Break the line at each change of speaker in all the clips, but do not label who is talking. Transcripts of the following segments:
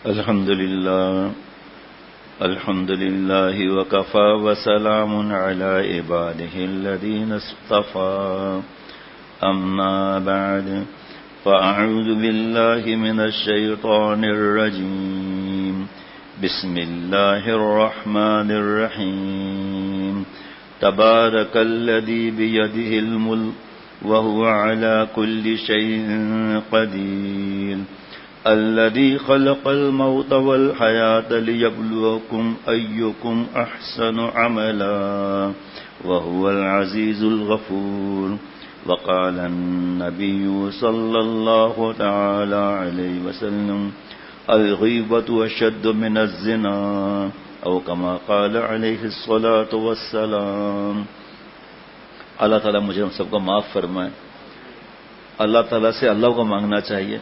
الحمد لله وكفى وسلام على عباده الذين اصطفى أما بعد فأعوذ بالله من الشيطان الرجيم بسم الله الرحمن الرحيم تبارك الذي بيده الملك وهو على كل شيء قدير الذي خلق الموت والحياة ليبلوكم أيكم أحسن عملا وهو العزيز الغفور وقال النبي صلى الله تعالى عليه وسلم الغيبة أشد من الزنا أو كما قال عليه الصلاة والسلام. اللہ تعالیٰ مجھے ہم سب کو معاف فرمائے. اللہ تعالیٰ سے اللہ کو مانگنا چاہیے,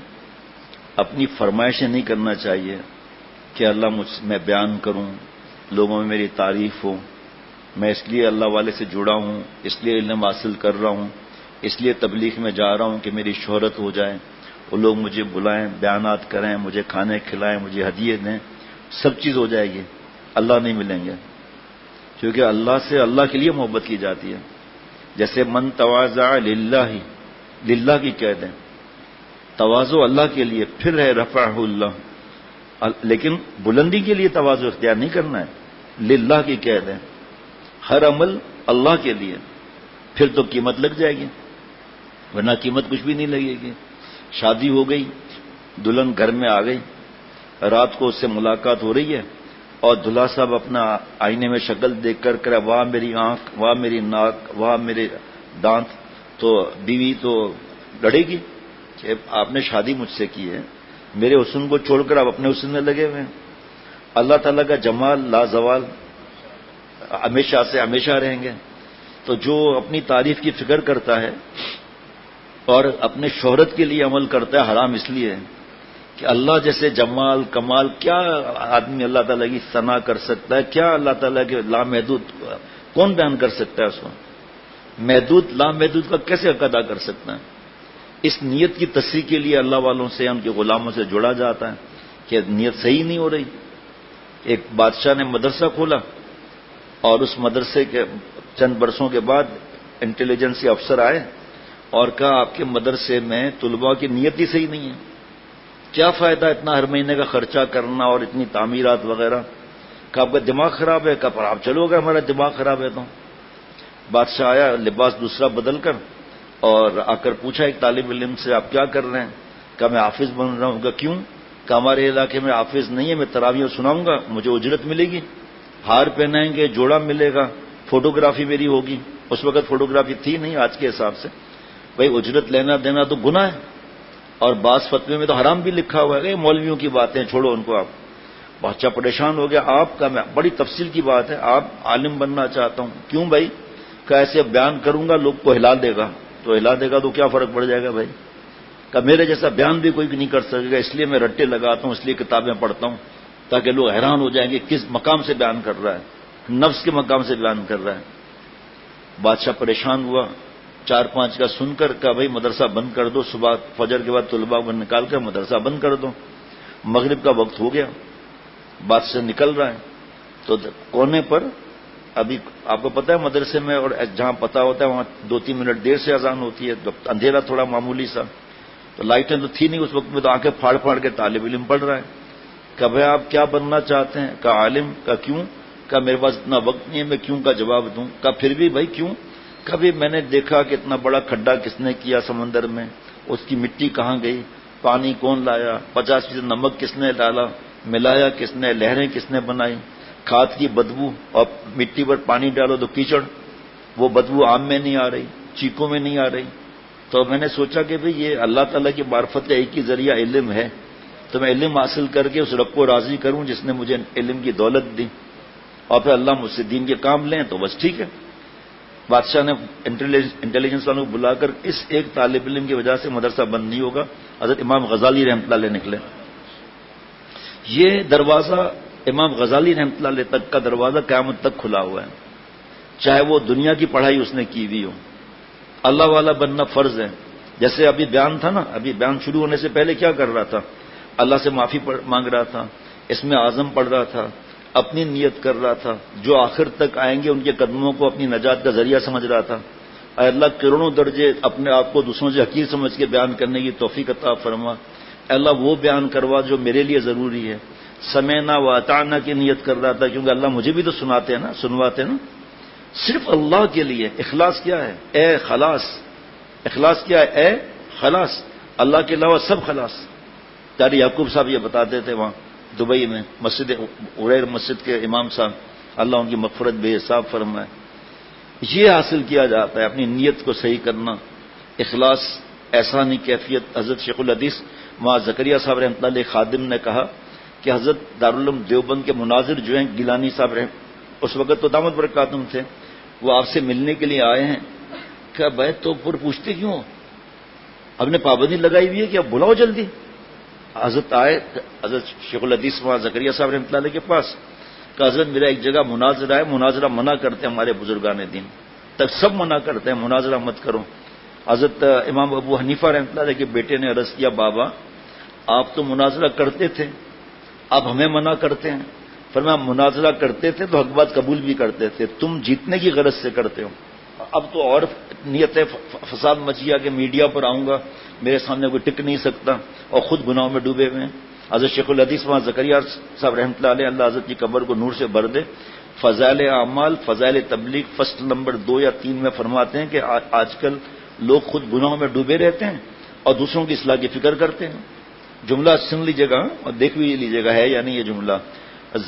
اپنی فرمائشیں نہیں کرنا چاہیے کہ اللہ میں بیان کروں, لوگوں میں میری تعریف ہو, میں اس لیے اللہ والے سے جڑا ہوں, اس لیے علم حاصل کر رہا ہوں, اس لیے تبلیغ میں جا رہا ہوں کہ میری شہرت ہو جائے, وہ لوگ مجھے بلائیں, بیانات کریں, مجھے کھانے کھلائیں, مجھے ہدیے دیں, سب چیز ہو جائے گی, اللہ نہیں ملیں گے. کیونکہ اللہ سے اللہ کے لیے محبت کی جاتی ہے. جیسے من تواضع للہ کی کہہ دیں, تواضع اللہ کے لیے, پھر ہے رفعہ اللہ, لیکن بلندی کے لیے تواضع اختیار نہیں کرنا ہے, للہ کی کہہ دیں. ہر عمل اللہ کے لیے, پھر تو قیمت لگ جائے گی, ورنہ قیمت کچھ بھی نہیں لگے گی. شادی ہو گئی, دلہن گھر میں آ گئی, رات کو اس سے ملاقات ہو رہی ہے اور دلہا صاحب اپنا آئینے میں شکل دیکھ کر کرے واہ میری آنکھ, واہ میری ناک, واہ میرے دانت, تو بیوی تو لڑے گی کہ آپ نے شادی مجھ سے کی ہے, میرے حسن کو چھوڑ کر آپ اپنے حسن میں لگے ہوئے ہیں. اللہ تعالیٰ کا جمال لازوال ہمیشہ سے ہمیشہ رہیں گے. تو جو اپنی تعریف کی فکر کرتا ہے اور اپنے شہرت کے لیے عمل کرتا ہے, حرام اس لیے ہے کہ اللہ جیسے جمال کمال کیا آدمی اللہ تعالیٰ کی ثنا کر سکتا ہے, کیا اللہ تعالیٰ کے لامحدود کون بیان کر سکتا ہے, اس کو محدود لامحدود کا کیسے حق ادا کر سکتا ہے. اس نیت کی تصحیح کے لیے اللہ والوں سے, ان کے غلاموں سے جڑا جاتا ہے کہ نیت صحیح نہیں ہو رہی. ایک بادشاہ نے مدرسہ کھولا اور اس مدرسے کے چند برسوں کے بعد انٹیلیجنسی افسر آئے اور کہا آپ کے مدرسے میں طلباء کی نیت ہی صحیح نہیں ہے, کیا فائدہ اتنا ہر مہینے کا خرچہ کرنا اور اتنی تعمیرات وغیرہ. کہ آپ کا دماغ خراب ہے, کہ پر آپ چلو گے, ہمارا دماغ خراب ہے. تو بادشاہ آیا لباس دوسرا بدل کر اور آ کر پوچھا ایک طالب علم سے, آپ کیا کر رہے ہیں؟ کہا میں حافظ بن رہا ہوں. کہا کیوں؟ کہ ہمارے علاقے میں حافظ نہیں ہے, میں تراویح سناؤں گا, مجھے اجرت ملے گی, ہار پہنائیں گے, جوڑا ملے گا, فوٹوگرافی میری ہوگی. اس وقت فوٹوگرافی تھی نہیں آج کے حساب سے. بھائی اجرت لینا دینا تو گناہ ہے, اور بعض فتوے میں تو حرام بھی لکھا ہوا ہے. مولویوں کی باتیں چھوڑو ان کو. آپ بچہ پریشان ہو گیا. آپ کا میں بڑی تفصیل کی بات ہے, آپ عالم بننا چاہتا ہوں. کیوں بھائی؟ کہ ایسے بیان کروں گا لوگ کو ہلا دے گا, تو ہلا دے گا تو کیا فرق پڑ جائے گا بھائی. کہ میرے جیسا بیان بھی کوئی نہیں کر سکے گا, اس لیے میں رٹے لگاتا ہوں, اس لیے کتابیں پڑھتا ہوں تاکہ لوگ حیران ہو جائیں گے کس مقام سے بیان کر رہا ہے, نفس کے مقام سے بیان کر رہا ہے. بادشاہ پریشان ہوا, 4-5 کا سن کر کہا بھائی مدرسہ بند کر دو, صبح فجر کے بعد طلباء کو نکال کر مدرسہ بند کر دو. مغرب کا وقت ہو گیا, بادشاہ نکل رہا ہے تو کونے پر, ابھی آپ کو پتا ہے مدرسے میں اور جہاں پتا ہوتا ہے وہاں 2-3 منٹ دیر سے اذان ہوتی ہے, تو اندھیرا تھوڑا معمولی سا, تو لائٹیں تو تھی نہیں اس وقت میں, تو آنکھیں پھاڑ پھاڑ کے طالب علم پڑھ رہا ہے. کہ بھائی آپ کیا بننا چاہتے ہیں؟ کہ عالم. کا کیوں؟ کہ میرے پاس اتنا وقت نہیں ہے, میں کیوں کا جواب دوں. کہ پھر بھی بھائی کیوں؟ کبھی میں نے دیکھا کہ اتنا بڑا کھڈا کس نے کیا سمندر میں, اس کی مٹی کہاں گئی, پانی کون لایا, 50% نمک کس نے ڈالا, ملایا کس نے, لہریں کس نے بنائی, کھاد کی بدبو, اور مٹی پر پانی ڈالو تو کیچڑ, وہ بدبو آم میں نہیں آ رہی, چیکوں میں نہیں آ رہی. تو میں نے سوچا کہ بھئی یہ اللہ تعالیٰ کی معرفت کا ایک ہی ذریعہ علم ہے, تو میں علم حاصل کر کے اس رب کو راضی کروں جس نے مجھے علم کی دولت دی, اور پھر اللہ مجھ سے دین کے کام لیں تو بس ٹھیک ہے. بادشاہ نے انٹیلیجنس والوں کو بلا کر اس ایک طالب علم کی وجہ سے مدرسہ بند نہیں ہوگا. حضرت امام غزالی رحمۃ اللہ علیہ نکلے. یہ دروازہ امام غزالی رحمۃ اللہ علیہ تک کا دروازہ قیامت تک کھلا ہوا ہے, چاہے وہ دنیا کی پڑھائی اس نے کی ہوئی ہو. اللہ والا بننا فرض ہے. جیسے ابھی بیان تھا نا, ابھی بیان شروع ہونے سے پہلے کیا کر رہا تھا, اللہ سے معافی مانگ رہا تھا، اس میں عزم پڑھ رہا تھا، اپنی نیت کر رہا تھا، جو آخر تک آئیں گے ان کے قدموں کو اپنی نجات کا ذریعہ سمجھ رہا تھا۔ اے اللہ کروڑوں درجے اپنے آپ کو دوسروں سے حقیر سمجھ کے بیان کرنے کی توفیق عطا فرما۔ اے اللہ وہ بیان کروا جو میرے لیے ضروری ہے۔ سمعنا و اطعنا کی نیت کر رہا تھا، کیونکہ اللہ مجھے بھی تو سناتے ہیں نا، سنواتے ہیں نا، صرف اللہ کے لیے۔ اخلاص کیا ہے؟ اے خلاص۔ اخلاص کیا ہے؟ اے خلاص، اللہ کے علاوہ سب خلاص۔ قاری یعقوب صاحب یہ بتاتے تھے وہاں دبئی میں، مسجد عریر مسجد کے امام صاحب، اللہ ان کی مغفرت بے حساب فرمائے۔ یہ حاصل کیا جاتا ہے اپنی نیت کو صحیح کرنا، اخلاص، احسانی کیفیت۔ حضرت شیخ الحدیث ماں زکریا صاحب رحمۃ اللہ علیہ خادم نے کہا کہ حضرت دارالعلوم دیوبند کے مناظر جو ہیں گیلانی صاحب اس وقت تو دامت برکاتہم تھے، وہ آپ سے ملنے کے لیے آئے ہیں۔ کہا بھائی تو پر پوچھتے کیوں؟ اب نے پابندی لگائی ہوئی ہے کہ اب بلاؤ جلدی۔ حضرت آئے، حضرت شیخ الحدیث ماں زکریا صاحب رحمۃ اللہ علیہ کے پاس، کہ حضرت میرا ایک جگہ مناظرہ ہے، مناظرہ منع کرتے ہیں ہمارے بزرگان دین، تک سب منع کرتے ہیں مناظرہ مت کرو۔ حضرت امام ابو حنیفہ رحمۃ اللہ علیہ کے بیٹے نے عرض کیا بابا آپ تو مناظرہ کرتے تھے، اب ہمیں منع کرتے ہیں۔ فرمایا مناظرہ کرتے تھے تو حق بات قبول بھی کرتے تھے، تم جیتنے کی غرض سے کرتے ہو۔ اب تو اور نیت ہے، فساد مچ گیا کہ میڈیا پر آؤں گا، میرے سامنے کوئی ٹک نہیں سکتا، اور خود گناہوں میں ڈوبے ہوئے ہیں۔ حضرت شیخ الحدیث وہاں زکریا صاحب رحمۃ اللہ علیہ، اللہ حضرت کی قبر کو نور سے بھر دے، فضائل اعمال فضائل تبلیغ فصل نمبر 2 یا 3 میں فرماتے ہیں کہ آج کل لوگ خود گناہوں میں ڈوبے رہتے ہیں اور دوسروں کی اصلاح کی فکر کرتے ہیں۔ جملہ سن لیجیے گا اور دیکھ بھی لیجیے گا ہے یا نہیں یہ جملہ۔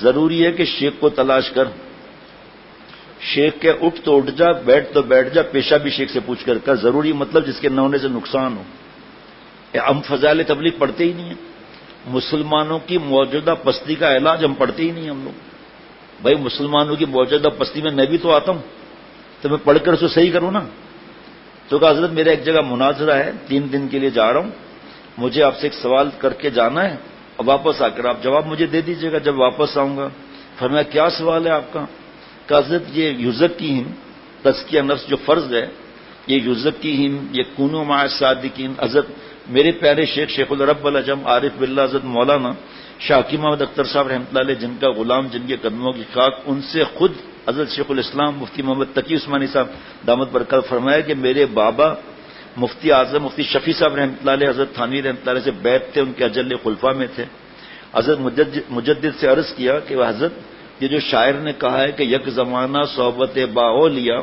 ضروری ہے کہ شیخ کو تلاش کر، شیخ کے اٹھ تو اٹھ جا، بیٹھ تو بیٹھ جا، پیشہ بھی شیخ سے پوچھ کر کر۔ ضروری مطلب جس کے نہ ہونے سے نقصان ہو۔ ہم فضائل تبلیغ پڑھتے ہی نہیں ہیں، مسلمانوں کی موجودہ پستی کا علاج ہم پڑھتے ہی نہیں ہم لوگ۔ بھائی مسلمانوں کی موجودہ پستی میں بھی تو آتا ہوں، تو میں پڑھ کر اسے صحیح کروں نا۔ تو کہا حضرت میرا ایک جگہ مناظرہ ہے، 3 دن کے لیے جا رہا ہوں، مجھے آپ سے ایک سوال کر کے جانا ہے اور واپس آ کر آپ جواب مجھے دے دیجیے گا جب واپس آؤں گا۔ فرمایا کیا سوال ہے آپ کا؟ کہ حضرت یہ یزکیہم تزکیہ نفس جو فرض ہے، یہ یزکیہم، یہ کونوا مع الصادقین۔ حضرت میرے پیارے شیخ العرب العجم عارف باللہ حضرت مولانا شاہ حکیم محمد اختر صاحب رحمۃ اللہ علیہ، جن کا غلام، جن کے قدموں کی خاک، ان سے خود حضرت شیخ الاسلام مفتی محمد تقی عثمانی صاحب دامت برکات فرمایا کہ میرے بابا مفتی اعظم مفتی شفیع صاحب رحمۃ اللہ علیہ حضرت تھانوی رحمۃ اللہ علیہ سے بیعت تھے، ان کے اجل خلفاء میں تھے۔ حضرت مجدد سے عرض کیا کہ وہ حضرت یہ جو شاعر نے کہا ہے کہ یک زمانہ صحبت باؤ لیا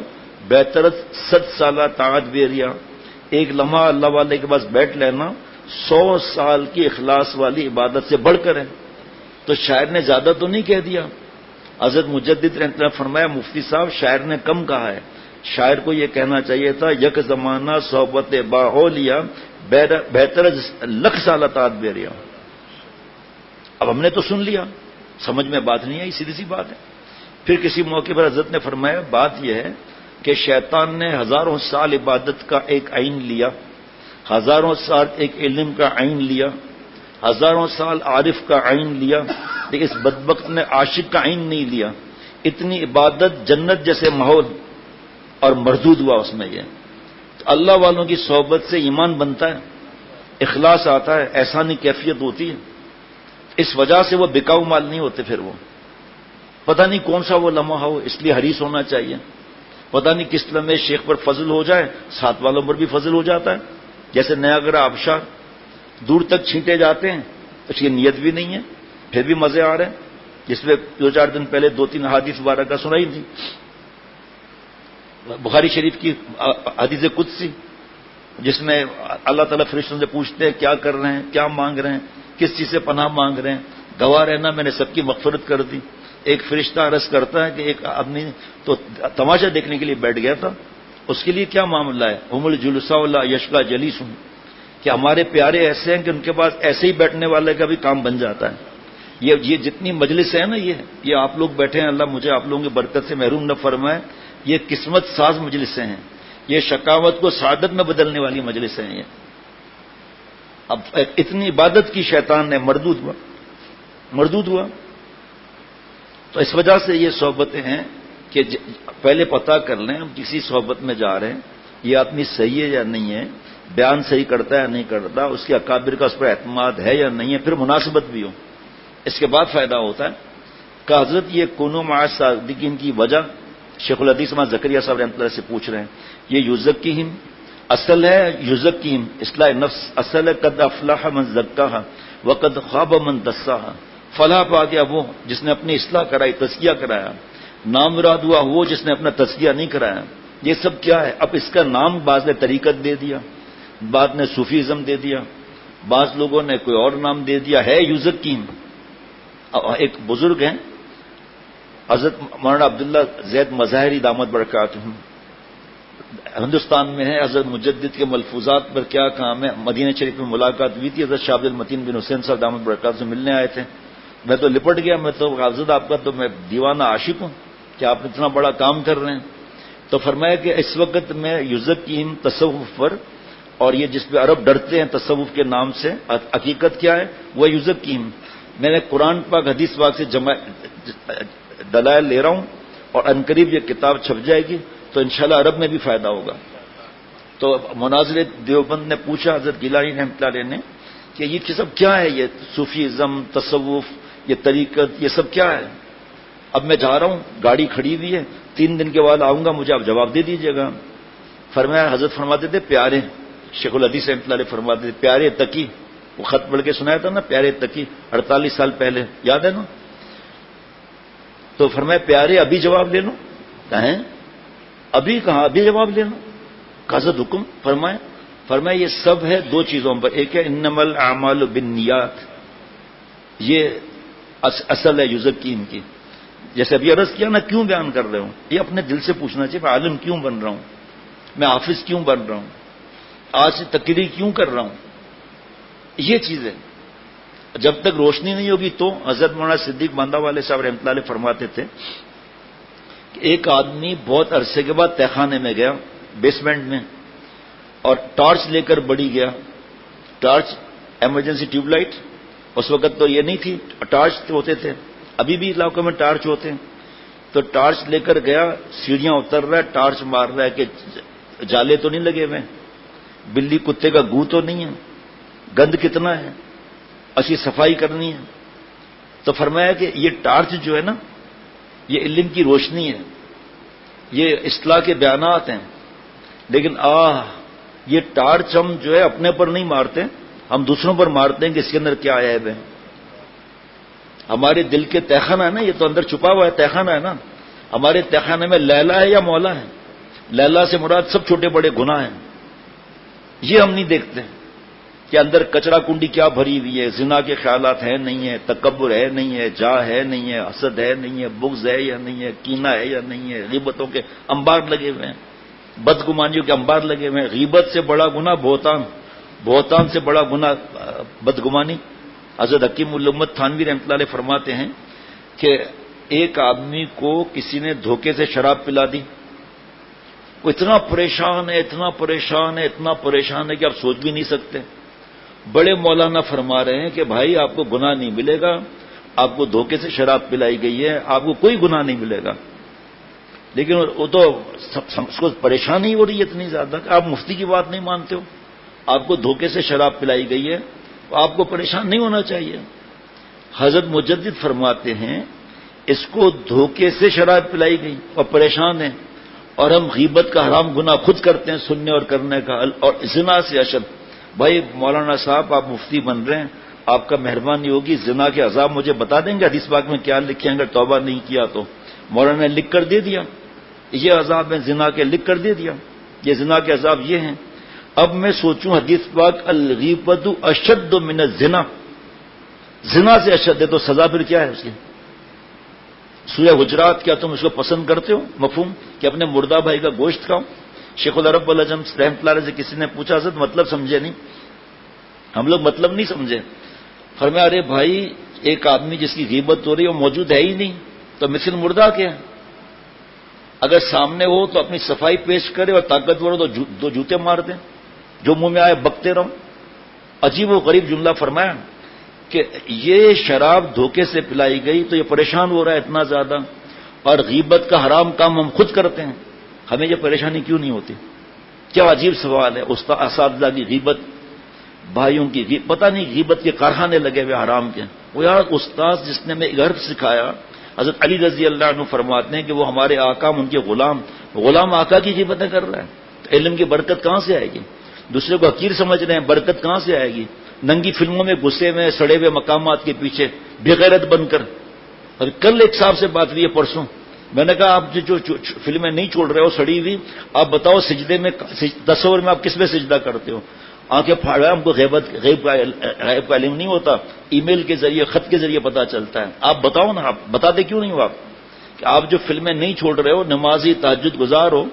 بہترت 100 سالہ طاعت بیریا، ایک لمحہ اللہ والے کے پاس بیٹھ لینا 100 سال کی اخلاص والی عبادت سے بڑھ کر ہے۔ تو شاعر نے زیادہ تو نہیں کہہ دیا۔ حضرت مجدد رحمۃ اللہ فرمایا مفتی صاحب شاعر نے کم کہا ہے، شاعر کو یہ کہنا چاہیے تھا یک زمانہ صحبت باؤ لیا بہتر 1,00,000 سالہ طاعت بیریا۔ اب ہم نے تو سن لیا، سمجھ میں بات نہیں آئی، سیدھی سی بات ہے۔ پھر کسی موقع پر حضرت نے فرمایا بات یہ ہے کہ شیطان نے ہزاروں سال عبادت کا ایک عین لیا، ہزاروں سال ایک علم کا عین لیا، ہزاروں سال عارف کا عین لیا، لیکن اس بدبخت نے عاشق کا عین نہیں لیا۔ اتنی عبادت جنت جیسے ماحول اور مردود ہوا اس میں یہ۔ تو اللہ والوں کی صحبت سے ایمان بنتا ہے، اخلاص آتا ہے، احسانی کیفیت ہوتی ہے۔ اس وجہ سے وہ بکاؤ مال نہیں ہوتے۔ پھر وہ پتہ نہیں کون سا وہ لمحہ ہو، اس لیے حریص ہونا چاہیے۔ پتہ نہیں کس لمحے شیخ پر فضل ہو جائے، ساتھ والوں پر بھی فضل ہو جاتا ہے۔ جیسے نیاگرا آبشار دور تک چھینٹے جاتے ہیں، اس کی نیت بھی نہیں ہے، پھر بھی مزے آ رہے ہیں، جس میں 2-4 دن پہلے 2-3 احادیث مبارکہ سنائی تھی۔ بخاری شریف کی حدیث قدسی جس میں اللہ تعالیٰ فرشتوں سے پوچھتے ہیں کیا کر رہے ہیں، کیا مانگ رہے ہیں، کس چیز سے پناہ مانگ رہے ہیں، گواہ رہنا میں نے سب کی مغفرت کر دی۔ ایک فرشتہ عرض کرتا ہے کہ ایک آدمی تو تماشا دیکھنے کے لیے بیٹھ گیا تھا، اس کے لیے کیا معاملہ ہے؟ ہم الجلساء لا یشقى جلیسہم، کہ ہمارے پیارے ایسے ہیں کہ ان کے پاس ایسے ہی بیٹھنے والے کا بھی کام بن جاتا ہے۔ یہ جتنی مجلس ہے نا، یہ آپ لوگ بیٹھے ہیں، اللہ مجھے آپ لوگوں کی برکت سے محروم نہ فرمائے، یہ قسمت ساز مجلسیں ہیں، یہ شقاوت کو سعادت میں بدلنے والی مجلسیں ہیں۔ اب اتنی عبادت کی شیطان نے مردود ہوا۔ تو اس وجہ سے یہ صحبتیں ہیں کہ پہلے پتہ کر لیں ہم کسی صحبت میں جا رہے ہیں، یہ آدمی صحیح ہے یا نہیں ہے، بیان صحیح کرتا ہے نہیں کرتا، اس کے اکابر کا اس پر اعتماد ہے یا نہیں ہے، پھر مناسبت بھی ہو، اس کے بعد فائدہ ہوتا ہے۔ کہ حضرت یہ کونوا مع الصادقین کی وجہ شیخ الحدیث محمد زکریا صاحب رحمۃ اللہ سے پوچھ رہے ہیں، یہ یزکیہم اصل ہے، یزکیہم اصلاح نفس، اصل ہے قد افلح من زکاہا وقد خاب من دساہا، فلاح پا گیا وہ جس نے اپنی اصلاح کرائی، تزکیہ کرایا، نامراد ہوا وہ جس نے اپنا تزکیہ نہیں کرایا۔ یہ سب کیا ہے؟ اب اس کا نام بعض نے طریقت دے دیا، بعض نے صوفیزم دے دیا، بعض لوگوں نے کوئی اور نام دے دیا، ہے یزکیم۔ ایک بزرگ ہیں حضرت مولانا عبداللہ زید مظاہری دامت برکاتہم، ہندوستان میں ہے۔ حضرت مجدد کے ملفوظات پر کیا کام ہے، مدینہ شریف میں ملاقات ہوئی تھی، حضرت شاہ عبد المتین بن حسین صاحب دامت برکات سے ملنے آئے تھے، میں تو لپٹ گیا، میں تو حضرت آپ کا تو میں دیوانہ عاشق ہوں کہ آپ اتنا بڑا کام کر رہے ہیں۔ تو فرمایا کہ اس وقت میں یزکیم تصوف پر، اور یہ جس پہ عرب ڈرتے ہیں تصوف کے نام سے، حقیقت کیا ہے وہ یزکیم۔ میں نے قرآن پاک حدیث پاک سے دلائل لے رہا ہوں، اور عنقریب یہ کتاب چھپ جائے گی تو انشاءاللہ عرب میں بھی فائدہ ہوگا۔ تو مناظر دیوبند نے پوچھا حضرت گیلانی رحمۃ اللہ علیہ نے کہ یہ سب کیا ہے، یہ صوفیزم، تصوف، یہ طریقت، یہ سب کیا ہے؟ اب میں جا رہا ہوں، گاڑی کھڑی ہوئی ہے، 3 دن کے بعد آؤں گا، مجھے آپ جواب دے دیجیے گا۔ فرمایا حضرت فرماتے تھے پیارے، شیخ الحدیث رحمۃ اللہ علیہ فرماتے تھے پیارے تقی، وہ خط پڑھ کے سنایا تھا نا، پیارے تقی 48 سال پہلے، یاد ہے نا؟ تو فرمایا پیارے ابھی جواب لے لوں، کہیں ابھی کہاں، ابھی جواب لے لوں؟ حضرت حکم فرمایا یہ سب ہے 2 چیزوں پر، ایک ہے انما الاعمال بالنیات، یہ اصل ہے یزکیم کی۔ جیسے ابھی عرض کیا نا، کیوں بیان کر رہے ہوں، یہ اپنے دل سے پوچھنا چاہیے، میں عالم کیوں بن رہا ہوں، میں حافظ کیوں بن رہا ہوں، آج سے تقریر کیوں کر رہا ہوں، یہ چیزیں جب تک روشنی نہیں ہوگی تو۔ حضرت مولانا صدیق باندھا والے صاحب رحمۃ اللہ علیہ فرماتے تھے کہ ایک آدمی بہت عرصے کے بعد تہخانے میں گیا، بیسمنٹ میں، اور ٹارچ لے کر بڑی گیا، ٹارچ ایمرجنسی ٹیوب لائٹ، اس وقت تو یہ نہیں تھی، ٹارچ ہوتے تھے، ابھی بھی علاقوں میں ٹارچ ہوتے ہیں، تو ٹارچ لے کر گیا، سیڑھیاں اتر رہا ہے، ٹارچ مار رہا ہے کہ جالے تو نہیں لگے ہوئے، بلی کتے کا گو تو نہیں ہے، گند کتنا ہے، اچھی صفائی کرنی ہے۔ تو فرمایا کہ یہ ٹارچ جو ہے نا، یہ علم کی روشنی ہے، یہ اصلاح کے بیانات ہیں، لیکن یہ ٹارچ ہم جو ہے اپنے پر نہیں مارتے، ہم دوسروں پر مارتے ہیں کہ اس کے اندر کیا عیب ہے۔ ہمارے دل کے تہخانہ ہے نا، یہ تو اندر چھپا ہوا ہے تہخانہ ہے نا، ہمارے تہخانے میں لیلا ہے یا مولا ہے؟ لیلا سے مراد سب چھوٹے بڑے گناہ ہیں، یہ ہم نہیں دیکھتے کہ اندر کچرا کنڈی کیا بھری ہوئی ہے، زنا کے خیالات ہے نہیں ہے، تکبر ہے نہیں ہے، جا ہے نہیں ہے، حسد ہے نہیں ہے، بغض ہے یا نہیں ہے، کینہ ہے یا نہیں ہے، غیبتوں کے انبار لگے ہوئے ہیں، بدگمانیوں کے انبار لگے ہوئے ہیں۔ غیبت سے بڑا گناہ بہتان، بہتان سے بڑا گناہ بدگمانی۔ حضرت حکیم الامت تھانوی رحمۃ اللہ علیہ فرماتے ہیں کہ ایک آدمی کو کسی نے دھوکے سے شراب پلا دی، وہ اتنا پریشان ہے، اتنا پریشان ہے، اتنا پریشان ہے کہ آپ سوچ بھی نہیں سکتے۔ بڑے مولانا فرما رہے ہیں کہ بھائی آپ کو گناہ نہیں ملے گا، آپ کو دھوکے سے شراب پلائی گئی ہے، آپ کو کوئی گناہ نہیں ملے گا، لیکن وہ تو اس کو پریشانی ہو رہی ہے اتنی زیادہ کہ آپ مفتی کی بات نہیں مانتے ہو، آپ کو دھوکے سے شراب پلائی گئی ہے، آپ کو پریشان نہیں ہونا چاہیے۔ حضرت مجدد فرماتے ہیں اس کو دھوکے سے شراب پلائی گئی اور پریشان ہے، اور ہم غیبت کا حرام گناہ خود کرتے ہیں سننے اور کرنے کا، اور زنا سے اشد۔ بھائی مولانا صاحب آپ مفتی بن رہے ہیں، آپ کا مہربانی ہوگی زنا کے عذاب مجھے بتا دیں گے حدیث پاک میں کیا لکھے ہیں، اگر توبہ نہیں کیا تو؟ مولانا نے لکھ کر دے دیا، یہ عذاب ہے زنا کے، لکھ کر دے دیا، یہ زنا کے عذاب یہ ہیں۔ اب میں سوچوں حدیث پاک الغیبۃ اشد من الزنا، زنا سے اشد ہے تو سزا پھر کیا ہے اس کی؟ سورہ حجرات، کیا تم اس کو پسند کرتے ہو مفہوم کہ اپنے مردہ بھائی کا گوشت کھاؤ؟ شیخ العرب والعجم رحمۃ اللہ علیہ سے کسی نے پوچھا حضرت مطلب سمجھے نہیں؟ ہم لوگ مطلب نہیں سمجھے۔ فرمایا ارے بھائی ایک آدمی جس کی غیبت ہو رہی ہے وہ موجود ہے ہی نہیں تو مثل مردہ کیا ہے؟ اگر سامنے ہو تو اپنی صفائی پیش کرے، اور طاقتور ہو تو 2 جوتے مار دیں، جو منہ میں آئے بکتے رہو۔ عجیب و غریب جملہ فرمایا کہ یہ شراب دھوکے سے پلائی گئی تو یہ پریشان ہو رہا ہے اتنا زیادہ، اور غیبت کا حرام کام ہم خود کرتے ہیں، ہمیں یہ پریشانی کیوں نہیں ہوتی؟ کیا عجیب سوال ہے. استاد اساتذہ کی غیبت، بھائیوں کی غیبت، پتہ نہیں غیبت کے کارخانے لگے ہوئے حرام کے. وہ یار استاد جس نے میں گھر سکھایا، حضرت علی رضی اللہ عنہ فرماتے ہیں کہ وہ ہمارے آقا، ان کے غلام آقا کی غیبتیں کر رہا ہے. تو علم کی برکت کہاں سے آئے گی؟ دوسرے کو حقیر سمجھ رہے ہیں، برکت کہاں سے آئے گی؟ ننگی فلموں میں گھسے ہوئے سڑے ہوئے مقامات کے پیچھے بے غیرت بن کر. اور کل ایک صاحب سے بات ہوئی ہے پرسوں، میں نے کہا آپ جو فلمیں نہیں چھوڑ رہے ہو سڑی ہوئی، آپ بتاؤ سجدے میں تصور میں آپ کس میں سجدہ کرتے ہو؟ آنکھیں پھاڑا، ہم کو غیب کا علم نہیں ہوتا، ای میل کے ذریعے، خط کے ذریعے پتا چلتا ہے. آپ بتاؤ نا، آپ بتاتے کیوں نہیں ہو؟ آپ کہ آپ جو فلمیں نہیں چھوڑ رہے ہو، نمازی تہجد گزار ہو،